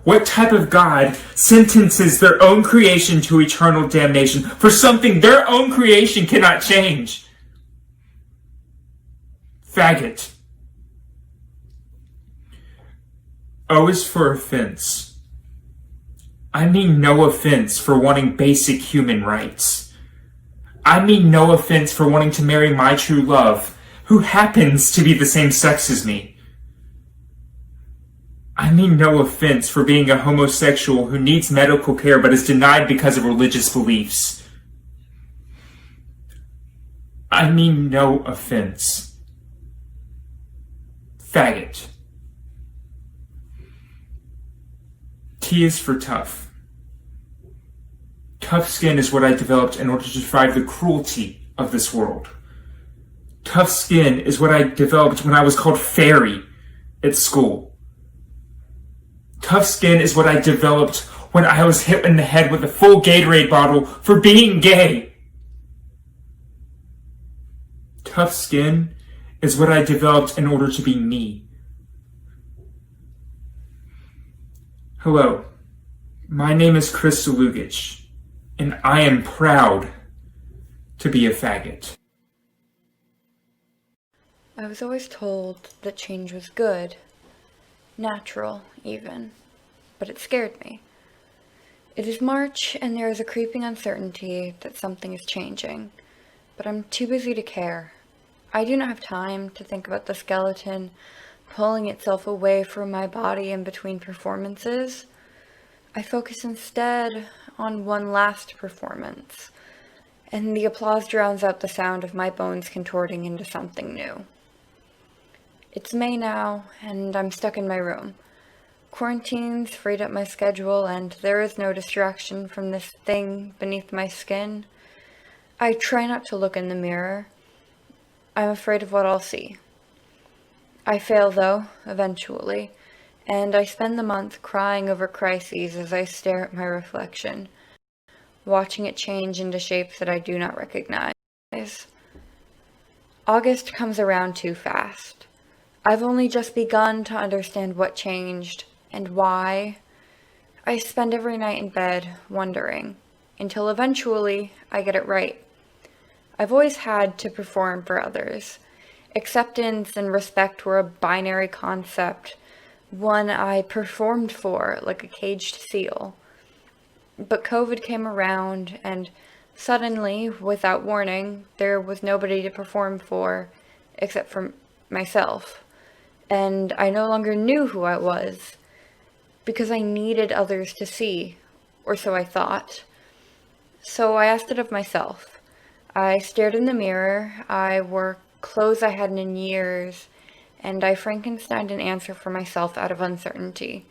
What type of God sentences their own creation to eternal damnation for something their own creation cannot change? Faggot. O is for offense. I mean no offense for wanting basic human rights. I mean no offense for wanting to marry my true love, who happens to be the same sex as me. I mean no offense for being a homosexual who needs medical care but is denied because of religious beliefs. I mean no offense. Faggot. T is for tough. Tough skin is what I developed in order to survive the cruelty of this world. Tough skin is what I developed when I was called fairy at school. Tough skin is what I developed when I was hit in the head with a full Gatorade bottle for being gay. Tough skin is what I developed in order to be me. Hello, my name is Chris Salugich, and I am proud to be a faggot. I was always told that change was good, natural even, but it scared me. It is March and there is a creeping uncertainty that something is changing, but I'm too busy to care. I do not have time to think about the skeleton pulling itself away from my body in between performances. I focus instead on one last performance, and the applause drowns out the sound of my bones contorting into something new. It's May now, and I'm stuck in my room. Quarantine's freed up my schedule, and there is no distraction from this thing beneath my skin. I try not to look in the mirror. I'm afraid of what I'll see. I fail, though, eventually, and I spend the month crying over crises as I stare at my reflection, watching it change into shapes that I do not recognize. August comes around too fast. I've only just begun to understand what changed and why. I spend every night in bed wondering, until eventually I get it right. I've always had to perform for others. Acceptance and respect were a binary concept, one I performed for like a caged seal. But COVID came around, and suddenly, without warning, there was nobody to perform for except for myself. And I no longer knew who I was, because I needed others to see, or so I thought. So I asked it of myself. I stared in the mirror. I wore clothes I hadn't in years, and I Frankensteined an answer for myself out of uncertainty,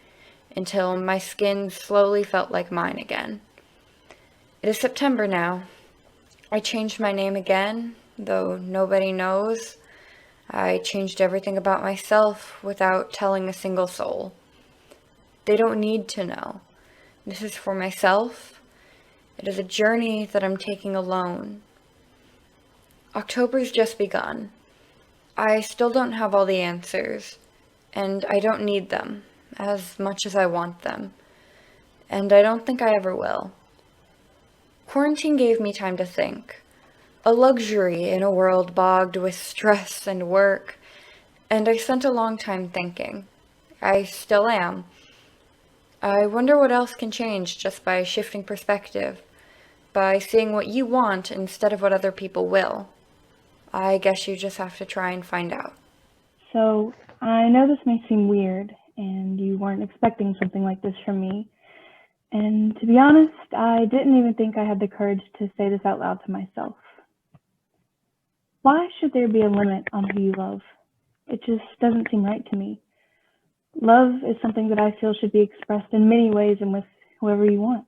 until my skin slowly felt like mine again. It is September now. I changed my name again, though nobody knows. I changed everything about myself without telling a single soul. They don't need to know. This is for myself. It is a journey that I'm taking alone. October's just begun. I still don't have all the answers, and I don't need them as much as I want them, and I don't think I ever will. Quarantine gave me time to think, a luxury in a world bogged with stress and work, and I spent a long time thinking. I still am. I wonder what else can change just by shifting perspective, by seeing what you want instead of what other people will. I guess you just have to try and find out. So, I know this may seem weird, and you weren't expecting something like this from me. And to be honest, I didn't even think I had the courage to say this out loud to myself. Why should there be a limit on who you love? It just doesn't seem right to me. Love is something that I feel should be expressed in many ways and with whoever you want.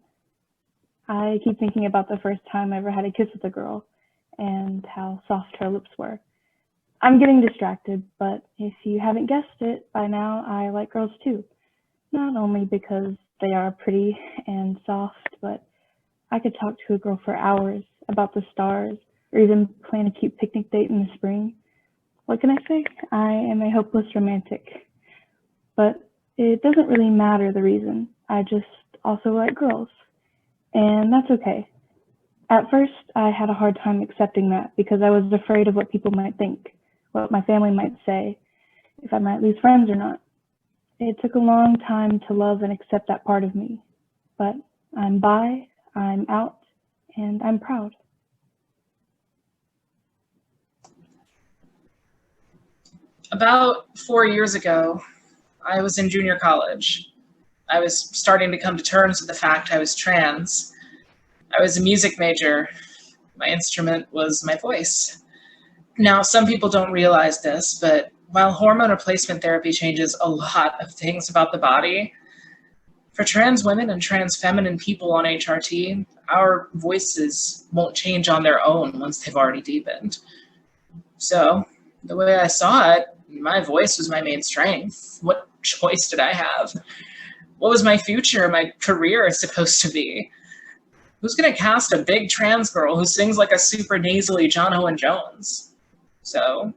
I keep thinking about the first time I ever had a kiss with a girl and how soft her lips were. I'm getting distracted, but if you haven't guessed it by now, I like girls too. Not only because they are pretty and soft, but I could talk to a girl for hours about the stars or even plan a cute picnic date in the spring. What can I say? I am a hopeless romantic. But it doesn't really matter the reason. I just also like girls. And that's okay. At first, I had a hard time accepting that because I was afraid of what people might think, what my family might say, if I might lose friends or not. It took a long time to love and accept that part of me. But I'm bi, I'm out, and I'm proud. About 4 years ago, I was in junior college. I was starting to come to terms with the fact I was trans. I was a music major. My instrument was my voice. Now, some people don't realize this, but while hormone replacement therapy changes a lot of things about the body, for trans women and trans feminine people on HRT, our voices won't change on their own once they've already deepened. So, the way I saw it, my voice was my main strength. What choice did I have? What was my future, my career supposed to be? Who's going to cast a big trans girl who sings like a super nasally John Owen Jones? So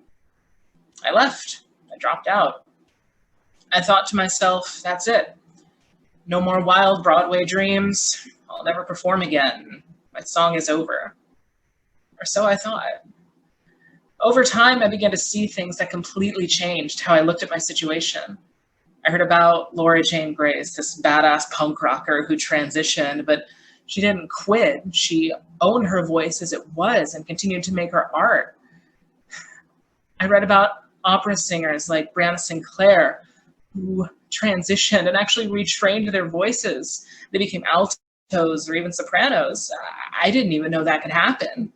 I left. I dropped out. I thought to myself, that's it. No more wild Broadway dreams. I'll never perform again. My song is over. Or so I thought. Over time, I began to see things that completely changed how I looked at my situation. I heard about Laura Jane Grace, this badass punk rocker who transitioned, but she didn't quit. She owned her voice as it was and continued to make her art. I read about opera singers like Brianna Sinclair who transitioned and actually retrained their voices. They became altos or even sopranos. I didn't even know that could happen.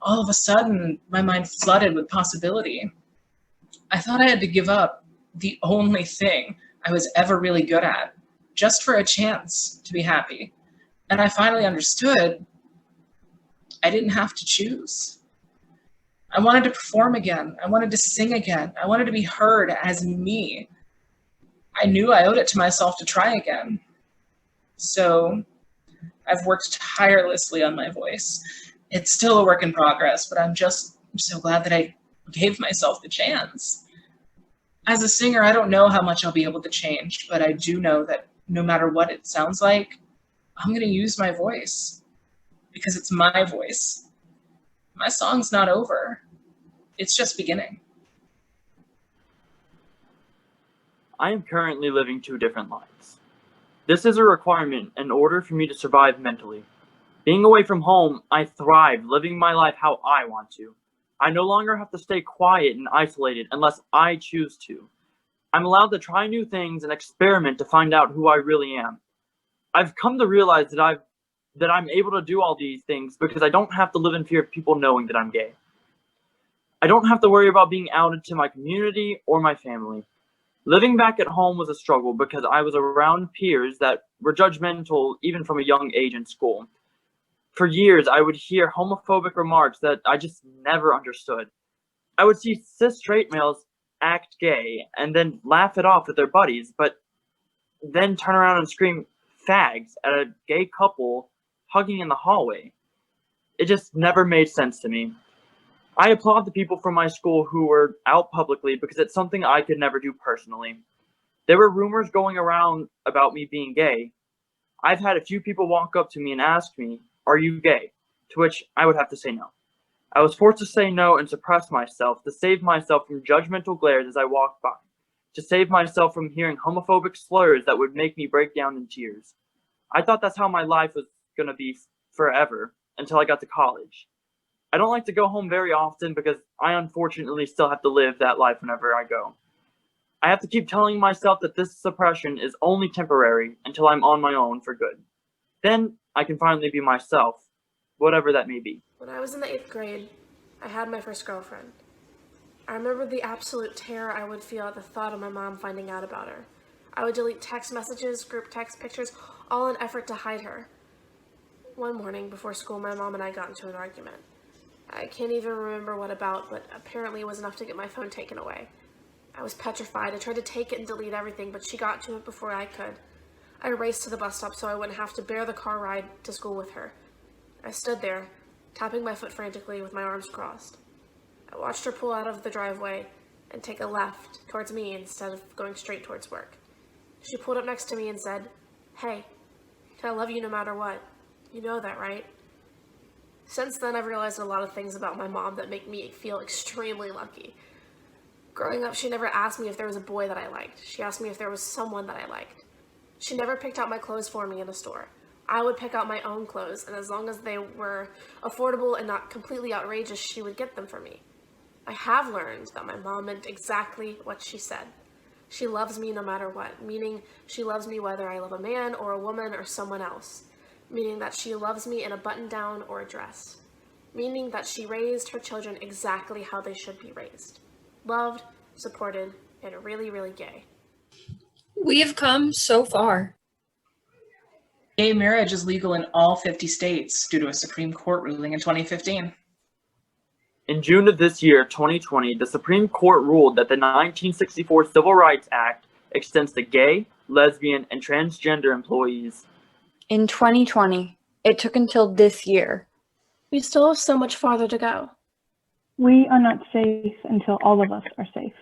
All of a sudden, my mind flooded with possibility. I thought I had to give up the only thing I was ever really good at, just for a chance to be happy. And I finally understood I didn't have to choose. I wanted to perform again. I wanted to sing again. I wanted to be heard as me. I knew I owed it to myself to try again. So I've worked tirelessly on my voice. It's still a work in progress, but I'm so glad that I gave myself the chance. As a singer, I don't know how much I'll be able to change, but I do know that no matter what it sounds like, I'm going to use my voice because it's my voice. My song's not over. It's just beginning. I am currently living 2 different lives. This is a requirement in order for me to survive mentally. Being away from home, I thrive living my life how I want to. I no longer have to stay quiet and isolated unless I choose to. I'm allowed to try new things and experiment to find out who I really am. I've come to realize that I'm able to do all these things because I don't have to live in fear of people knowing that I'm gay. I don't have to worry about being outed to my community or my family. Living back at home was a struggle because I was around peers that were judgmental even from a young age in school. For years, I would hear homophobic remarks that I just never understood. I would see cis straight males act gay and then laugh it off with their buddies, but then turn around and scream fags at a gay couple hugging in the hallway. It just never made sense to me. I applaud the people from my school who were out publicly because it's something I could never do personally. There were rumors going around about me being gay. I've had a few people walk up to me and ask me, "Are you gay?" To which I would have to say no. I was forced to say no and suppress myself to save myself from judgmental glares as I walked by, to save myself from hearing homophobic slurs that would make me break down in tears. I thought that's how my life was going to be forever until I got to college. I don't like to go home very often because I unfortunately still have to live that life whenever I go. I have to keep telling myself that this suppression is only temporary until I'm on my own for good. Then I can finally be myself, whatever that may be. When I was in the 8th grade, I had my first girlfriend. I remember the absolute terror I would feel at the thought of my mom finding out about her. I would delete text messages, group text pictures, all in an effort to hide her. One morning before school, my mom and I got into an argument. I can't even remember what about, but apparently it was enough to get my phone taken away. I was petrified. I tried to take it and delete everything, but she got to it before I could. I raced to the bus stop so I wouldn't have to bear the car ride to school with her. I stood there, tapping my foot frantically with my arms crossed. I watched her pull out of the driveway and take a left towards me instead of going straight towards work. She pulled up next to me and said, "Hey, I love you no matter what. You know that, right?" Since then, I've realized a lot of things about my mom that make me feel extremely lucky. Growing up, she never asked me if there was a boy that I liked. She asked me if there was someone that I liked. She never picked out my clothes for me in a store. I would pick out my own clothes, and as long as they were affordable and not completely outrageous, she would get them for me. I have learned that my mom meant exactly what she said. She loves me no matter what, meaning she loves me whether I love a man or a woman or someone else. Meaning that she loves me in a button-down or a dress. Meaning that she raised her children exactly how they should be raised. Loved, supported, and really, really gay. We have come so far. Gay marriage is legal in all 50 states due to a Supreme Court ruling in 2015. In June of this year, 2020, the Supreme Court ruled that the 1964 Civil Rights Act extends to gay, lesbian, and transgender employees. In 2020, it took until this year. We still have so much farther to go. We are not safe until all of us are safe.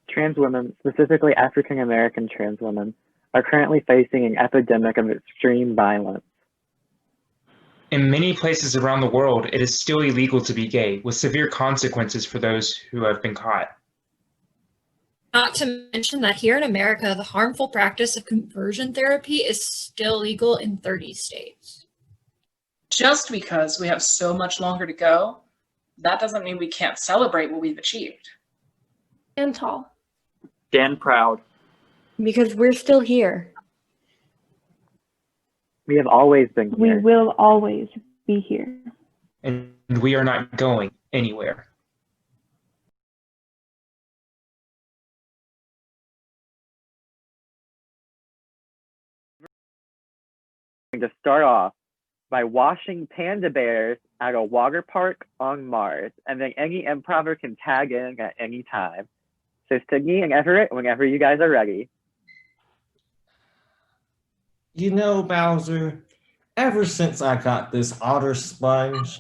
Trans women, specifically African American trans women, are currently facing an epidemic of extreme violence. In many places around the world, it is still illegal to be gay, with severe consequences for those who have been caught. Not to mention that here in America, the harmful practice of conversion therapy is still legal in 30 states. Just because we have so much longer to go, that doesn't mean we can't celebrate what we've achieved. And tall. Stand proud. Because we're still here. We have always been here. We will always be here. And we are not going anywhere. To start off by washing panda bears at a water park on Mars, and then any improver can tag in at any time. So Sydney and Everett, whenever you guys are ready. You know, Bowser, ever since I got this otter sponge,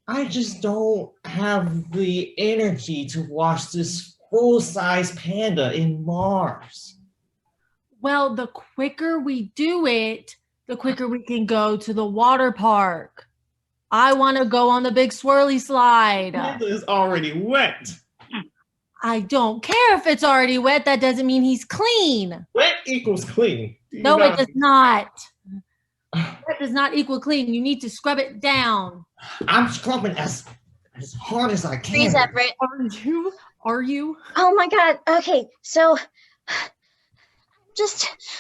I just don't have the energy to wash this full-size panda in Mars. Well, the quicker we do it, the quicker we can go to the water park. I want to go on the big swirly slide. Panda is already wet. I don't care if it's already wet. That doesn't mean he's clean. Wet equals clean. No, it does not. Wet does not equal clean. You need to scrub it down. I'm scrubbing as hard as I can. Freeze, Everett. Are you? Oh my God. Okay, so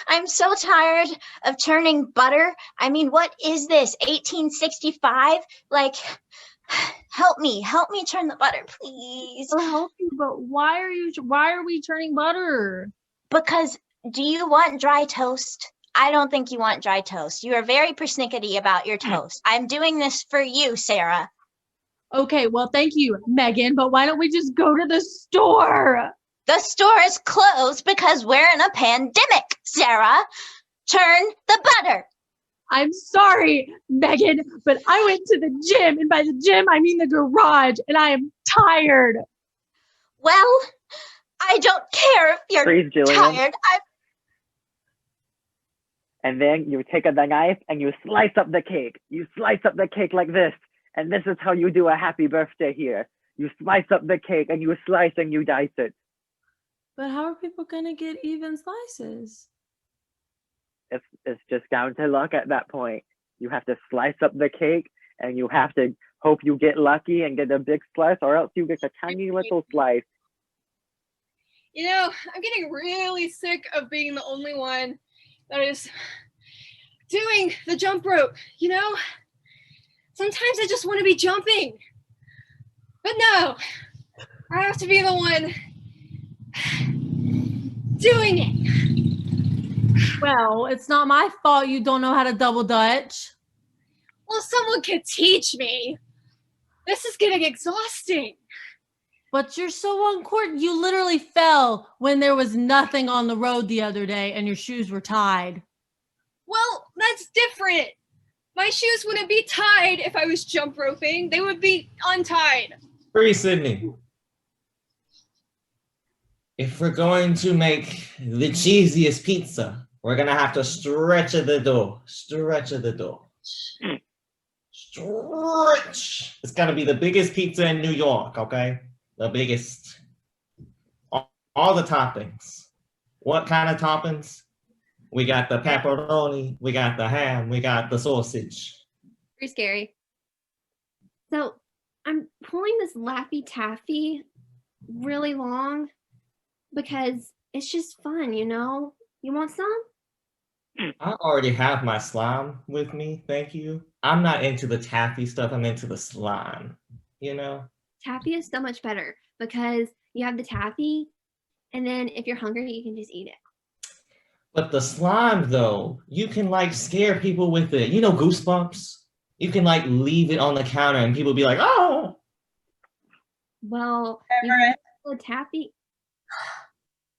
I'm so tired of churning butter. I mean, what is this, 1865? Like, Help me turn the butter, please. I'll help you, but why are we turning butter? Because do you want dry toast? I don't think you want dry toast. You are very persnickety about your toast. I'm doing this for you, Sarah. Okay, well, thank you, Megan, but why don't we just go to the store? The store is closed because we're in a pandemic, Sarah. Turn the butter. I'm sorry, Megan, but I went to the gym, and by the gym, I mean the garage, and I am tired. Well, I don't care if you're Freeze, Jillian. tired. And then you take the knife and you slice up the cake. You slice up the cake like this. And this is how you do a happy birthday here. You slice up the cake and you slice and you dice it. But how are people gonna get even slices? It's just down to luck at that point. You have to slice up the cake and you have to hope you get lucky and get a big slice, or else you get a tiny little slice. You know, I'm getting really sick of being the only one that is doing the jump rope, you know? Sometimes I just want to be jumping. But no, I have to be the one doing it. Well, it's not my fault you don't know how to double dutch. Well, someone could teach me. This is getting exhausting. But you're so uncoordinated. You literally fell when there was nothing on the road the other day and your shoes were tied. Well, that's different. My shoes wouldn't be tied if I was jump roping. They would be untied. Free Sydney. If we're going to make the cheesiest pizza, we're gonna have to stretch at the door. Stretch at the door. Stretch. It's gonna be the biggest pizza in New York, okay? The biggest. All the toppings. What kind of toppings? We got the pepperoni, we got the ham, we got the sausage. Pretty scary. So I'm pulling this Laffy Taffy really long because it's just fun, you know? You want some? I already have my slime with me, thank you. I'm not into the taffy stuff, I'm into the slime, you know? Taffy is so much better because you have the taffy, and then if you're hungry, you can just eat it. But the slime, though, you can like scare people with it. You know, Goosebumps? You can like leave it on the counter and people be like, oh. Well, the taffy.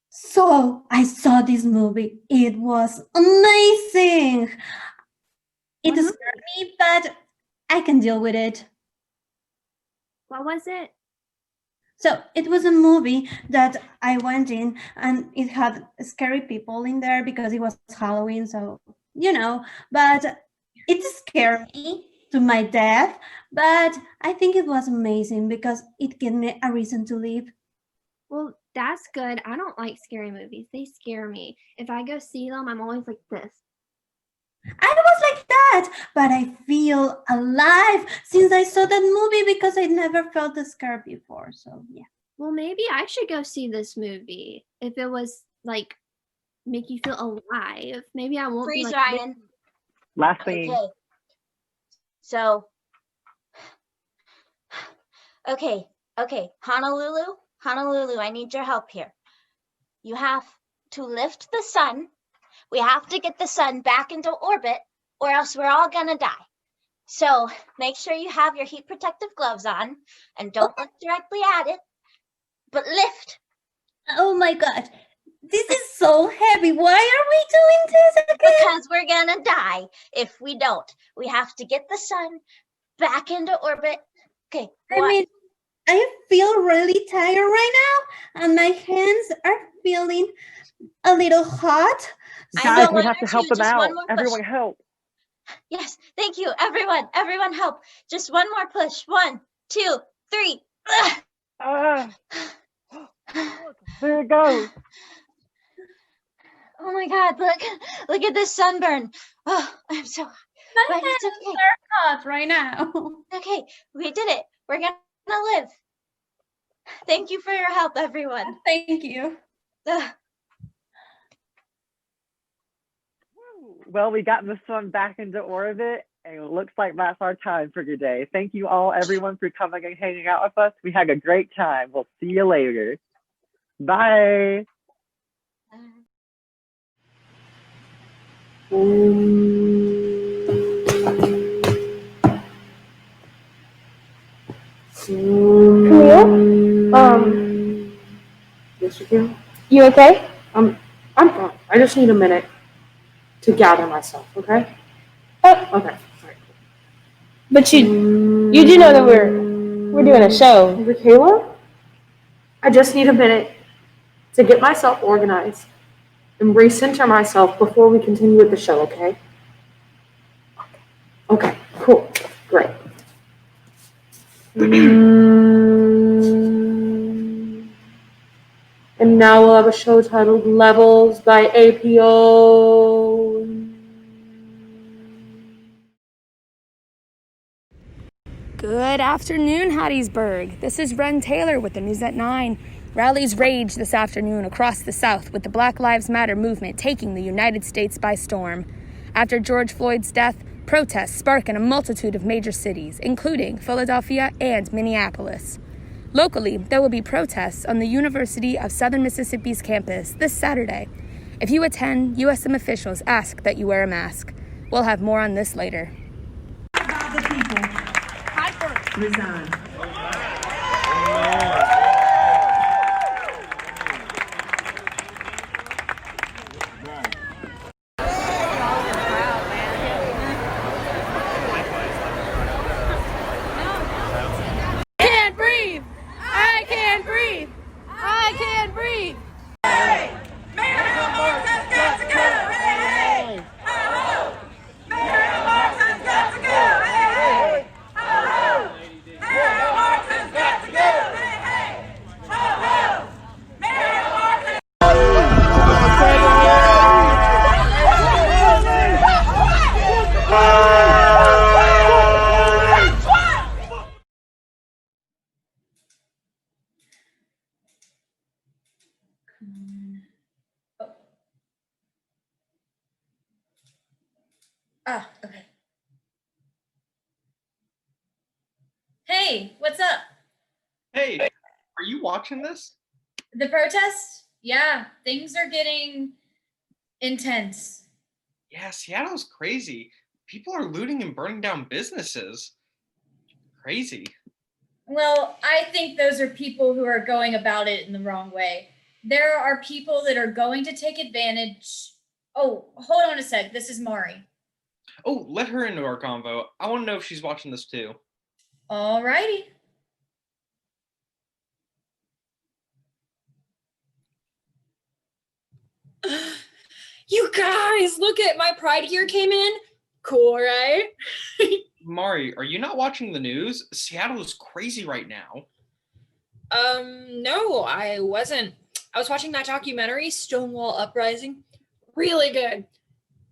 So I saw this movie. It was amazing. It scared me, but I can deal with it. What was it? So it was a movie that I went in and it had scary people in there because it was Halloween. So, you know, but it scared me to my death. But I think it was amazing because it gave me a reason to live. Well, that's good. I don't like scary movies. They scare me. If I go see them, I'm always like this. I was like that, but I feel alive since I saw that movie because I never felt the scare before. So yeah. Well, maybe I should go see this movie if it was like make you feel alive. Maybe I won't. Freeze, be like, Ryan. Last thing. Okay. So. Okay. Honolulu, I need your help here. You have to lift the sun. We have to get the sun back into orbit or else we're all gonna die. So make sure you have your heat protective gloves on and don't look directly at it, but lift. Oh my God, this is so heavy. Why are we doing this again? Because we're gonna die if we don't. We have to get the sun back into orbit. Okay. I feel really tired right now and my hands are feeling a little hot. Guys, we have to help them out. Everyone help. Yes, thank you. Everyone help. Just one more push. 1, 2, 3. There it goes. Oh my God, look at this sunburn. Oh, I'm so My hands are hot right now. Okay, we did it. We're gonna live. Thank you for your help, everyone. Thank you. Well, we got the sun back into orbit, And it looks like that's our time for today. Thank you all, everyone, for coming and hanging out with us. We had a great time. We'll see you later. Bye. Camille? Yes, you can. You okay? I'm fine. I just need a minute to gather myself, okay? Oh, okay. But you do know that we're doing a show. Michaela? I just need a minute to get myself organized and recenter myself before we continue with the show, okay? Okay, cool. Great. And now we'll have a show titled Levels by APO. Good afternoon, Hattiesburg. This is Ren Taylor with the news at 9. Rallies rage this afternoon across the South with the Black Lives Matter movement taking the United States by storm. After George Floyd's death, protests spark in a multitude of major cities, including Philadelphia and Minneapolis. Locally, there will be protests on the University of Southern Mississippi's campus this Saturday. If you attend, USM officials ask that you wear a mask. We'll have more on this later. Resign. Can't breathe! I can't breathe! I can't breathe! Ah, okay. Hey, what's up? Hey, are you watching this? The protest? Yeah, things are getting intense. Yeah, Seattle's crazy. People are looting and burning down businesses. Crazy. Well, I think those are people who are going about it in the wrong way. There are people that are going to take advantage. Oh, hold on a sec. This is Mari. Oh, let her into our convo. I want to know if she's watching this too. Alrighty. You guys, look at my pride gear came in. Cool, right? Mari, are you not watching the news? Seattle is crazy right now. No, I wasn't. I was watching that documentary, Stonewall Uprising. Really good.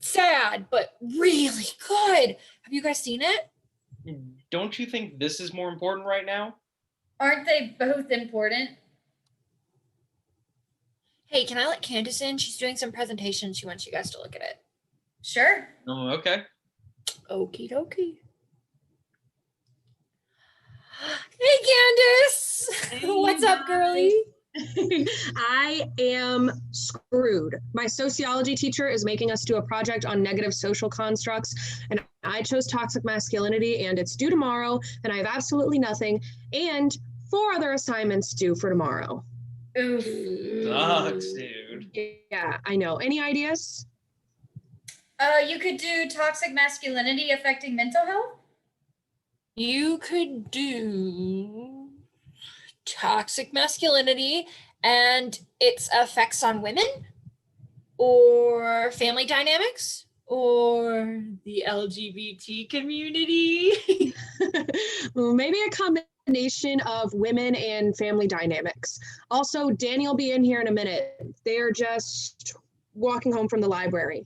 Sad, but really good. Have you guys seen it? Don't you think this is more important right now? Aren't they both important? Hey, can I let Candace in? She's doing some presentation. She wants you guys to look at it. Sure. Oh, okay. Okie dokie. Hey, Candace. Hey, What's up, girlie? I am screwed. My sociology teacher is making us do a project on negative social constructs, and I chose toxic masculinity, and it's due tomorrow, and I have absolutely nothing, and 4 other assignments due for tomorrow. Oof. Sucks, dude. Yeah, I know. Any ideas? You could do toxic masculinity affecting mental health. You could do toxic masculinity and its effects on women, or family dynamics, or the LGBT community. Well, maybe a combination of women and family dynamics. Also, Danny will be in here in a minute. They're just walking home from the library.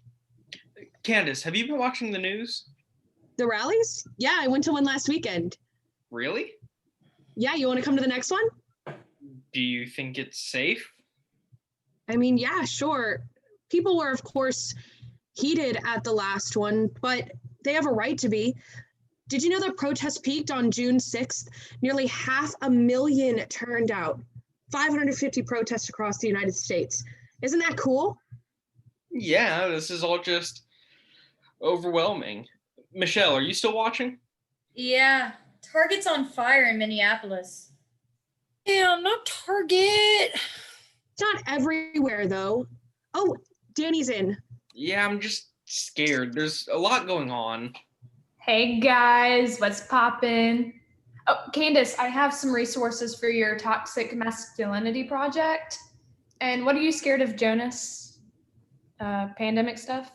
Candace, have you been watching the news? The rallies? Yeah, I went to one last weekend. Really? Yeah, you want to come to the next one? Do you think it's safe? I mean, yeah, sure. People were, of course, heated at the last one, but They have a right to be. Did you know that protests peaked on June 6th? Nearly 500,000 turned out. 550 protests across the United States. Isn't that cool? Yeah, this is all just overwhelming. Michelle, are you still watching? Yeah, Target's on fire in Minneapolis. Damn, not Target. It's not everywhere, though. Oh, Danny's in. Yeah, I'm just scared. There's a lot going on. Hey guys, what's poppin'? Oh, Candace, I have some resources for your toxic masculinity project. And what are you scared of, Jonas? Pandemic stuff?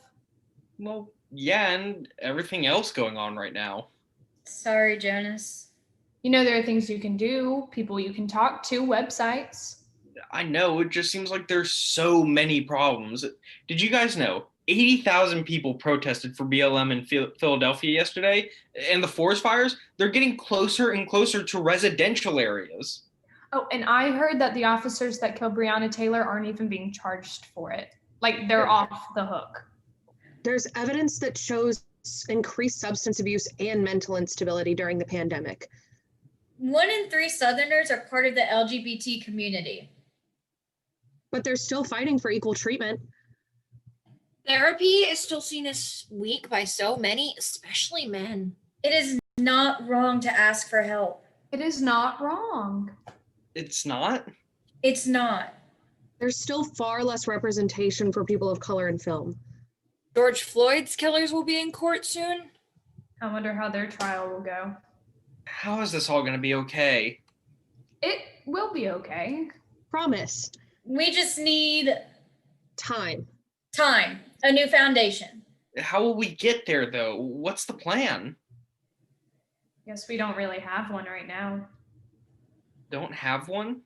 Well, yeah, and everything else going on right now. Sorry, Jonas. You know, there are things you can do, people you can talk to, websites. I know, it just seems like there's so many problems. Did you guys know 80,000 people protested for BLM in Philadelphia yesterday? And the forest fires, they're getting closer and closer to residential areas. Oh, and I heard that the officers that killed Breonna Taylor aren't even being charged for it. Like, they're off the hook. There's evidence that shows increased substance abuse and mental instability during the pandemic. 1 in 3 Southerners are part of the LGBT community. But they're still fighting for equal treatment. Therapy is still seen as weak by so many, especially men. It is not wrong to ask for help. It is not wrong. It's not? It's not. There's still far less representation for people of color in film. George Floyd's killers will be in court soon. I wonder how their trial will go. How is this all going to be okay? It will be okay. Promise. We just need time. Time. A new foundation. How will we get there, though? What's the plan? Guess we don't really have one right now. Don't have one?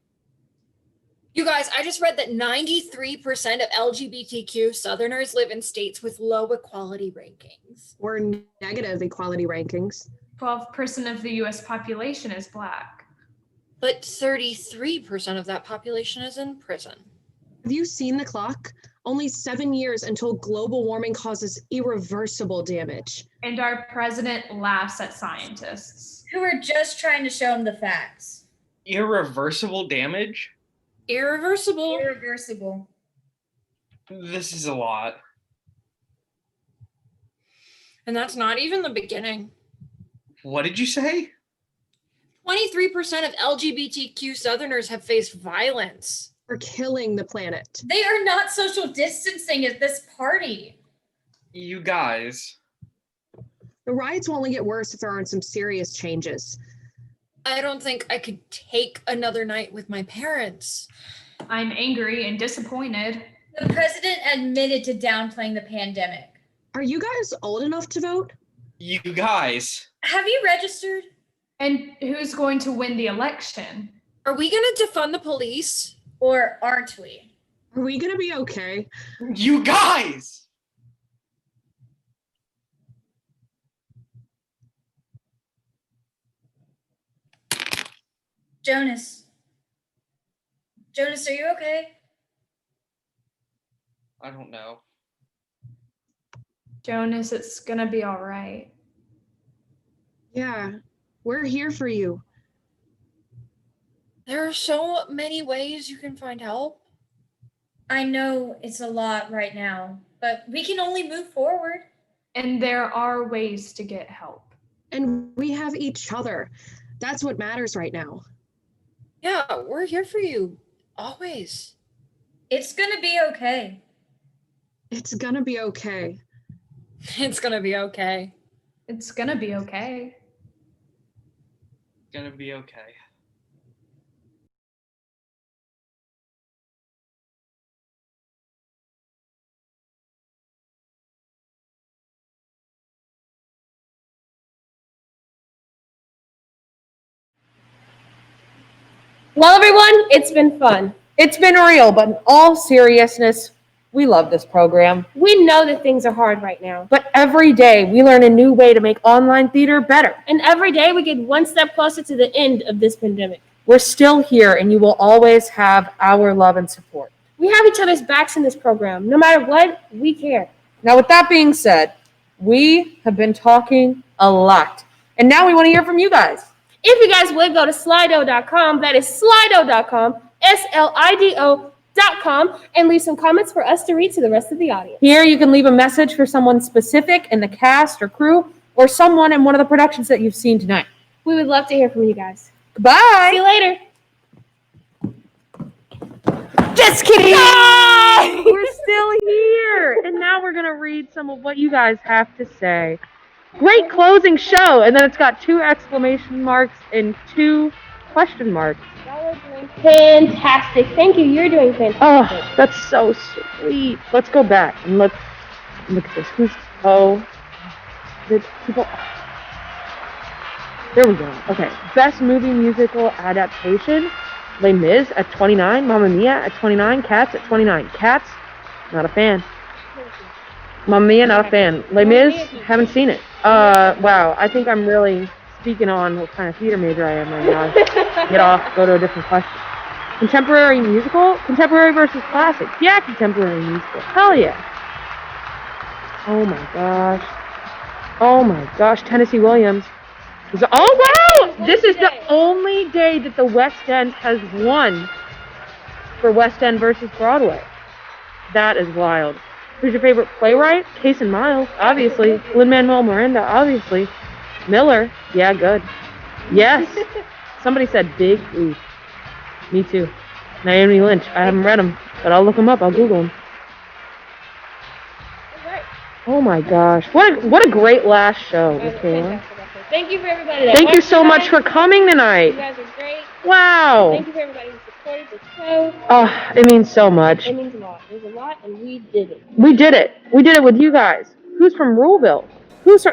You guys, I just read that 93% of LGBTQ Southerners live in states with low equality rankings. Or negative equality rankings. 12% of the US population is Black. But 33% of that population is in prison. Have you seen the clock? Only 7 years until global warming causes irreversible damage. And our president laughs at scientists who are just trying to show him the facts. Irreversible damage? Irreversible. Irreversible. This is a lot. And that's not even the beginning. What did you say? 23% of LGBTQ Southerners have faced violence. For killing the planet. They are not social distancing at this party. You guys. The riots will only get worse if there aren't some serious changes. I don't think I could take another night with my parents. I'm angry and disappointed. The president admitted to downplaying the pandemic. Are you guys old enough to vote? You guys. Have you registered? And who's going to win the election? Are we going to defund the police? Or aren't we? Are we going to be okay? You guys! Jonas. Jonas, are you okay? I don't know. Jonas, it's gonna be all right. Yeah, we're here for you. There are so many ways you can find help. I know it's a lot right now, but we can only move forward. And there are ways to get help. And we have each other. That's what matters right now. Yeah, we're here for you. Always. It's gonna be okay. It's gonna be okay. It's gonna be okay. It's gonna be okay. It's gonna be okay. Well, everyone, it's been fun. It's been real, but in all seriousness, we love this program. We know that things are hard right now. But every day we learn a new way to make online theater better. And every day we get one step closer to the end of this pandemic. We're still here, and you will always have our love and support. We have each other's backs in this program. No matter what, we care. Now, with that being said, We have been talking a lot. And now we want to hear from you guys. If you guys would go to slido.com, that is slido.com, SLIDO.com, and leave some comments for us to read to the rest of the audience. Here you can leave a message for someone specific in the cast or crew, or someone in one of the productions that you've seen tonight. We would love to hear from you guys. Goodbye. See you later. Just kidding. No! We're still here. And now we're going to read some of what you guys have to say. Great closing show. And then it's got 2 exclamation marks and 2 question marks. Fantastic. Thank you. You're doing fantastic. Oh, that's so sweet. Let's go back and let's look at this. The people. There we go. Okay. Best movie musical adaptation. Les Mis at 29. Mamma Mia at 29. Cats at 29. Cats, not a fan. Mamma Mia, not a fan. Les Mis, haven't seen it. Wow. I think I'm really speaking on what kind of theater major I am right now. Get off, go to a different question. Contemporary musical? Contemporary versus classic. Yeah, contemporary musical. Hell yeah. Oh my gosh. Oh my gosh, Tennessee Williams. Oh wow! This is the only day that the West End has won for West End versus Broadway. That is wild. Who's your favorite playwright? Case and Miles, obviously. Lin-Manuel Miranda, obviously. Miller, yeah, good. Yes. Somebody said Big Oof. Me too. Naomi Lynch. I haven't read him, but I'll look him up. I'll Google him. Oh my gosh. What a great last show, Michaela. Thank you for everybody that Thank you watched so much tonight. for coming tonight. You guys are great. Wow. Thank you for everybody who supported the show. Oh, it means so much. It means a lot. It was a lot, and we did it. We did it. We did it with you guys. Who's from Ruleville?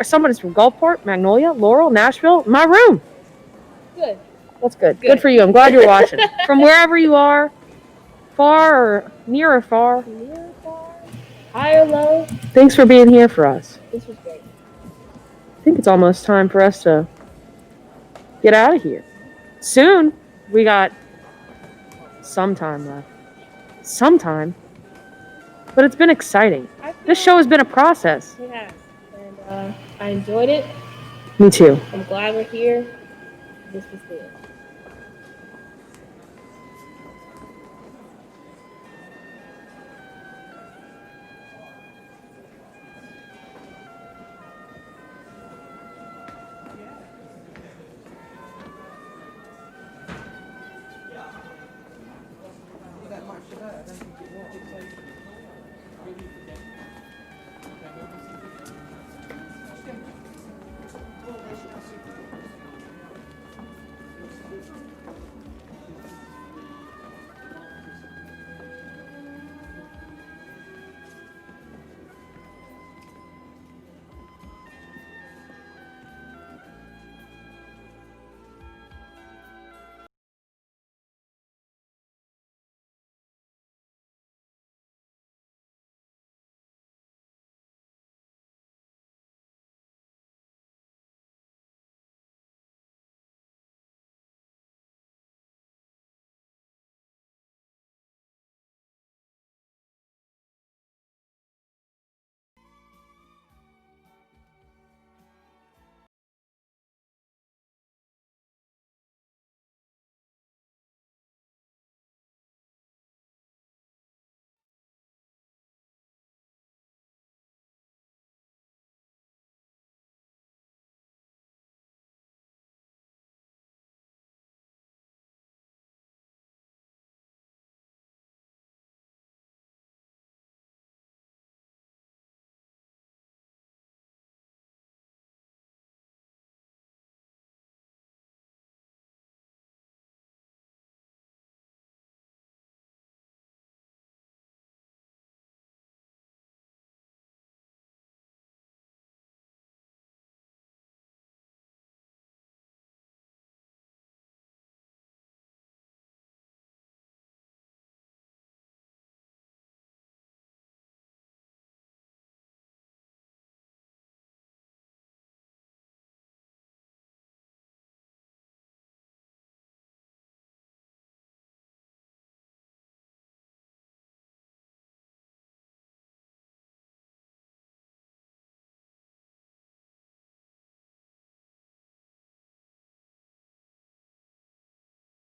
Somebody's from Gulfport, Magnolia, Laurel, Nashville. My room. Good. That's good. Good for you. I'm glad you're watching. From wherever you are, far or near or far. Near or far, high or low. Thanks for being here for us. This was great. I think it's almost time for us to get out of here. Soon. We got some time left. Some time. But it's been exciting. This show has been a process. It has. And I enjoyed it. Me too. I'm glad we're here. This was good.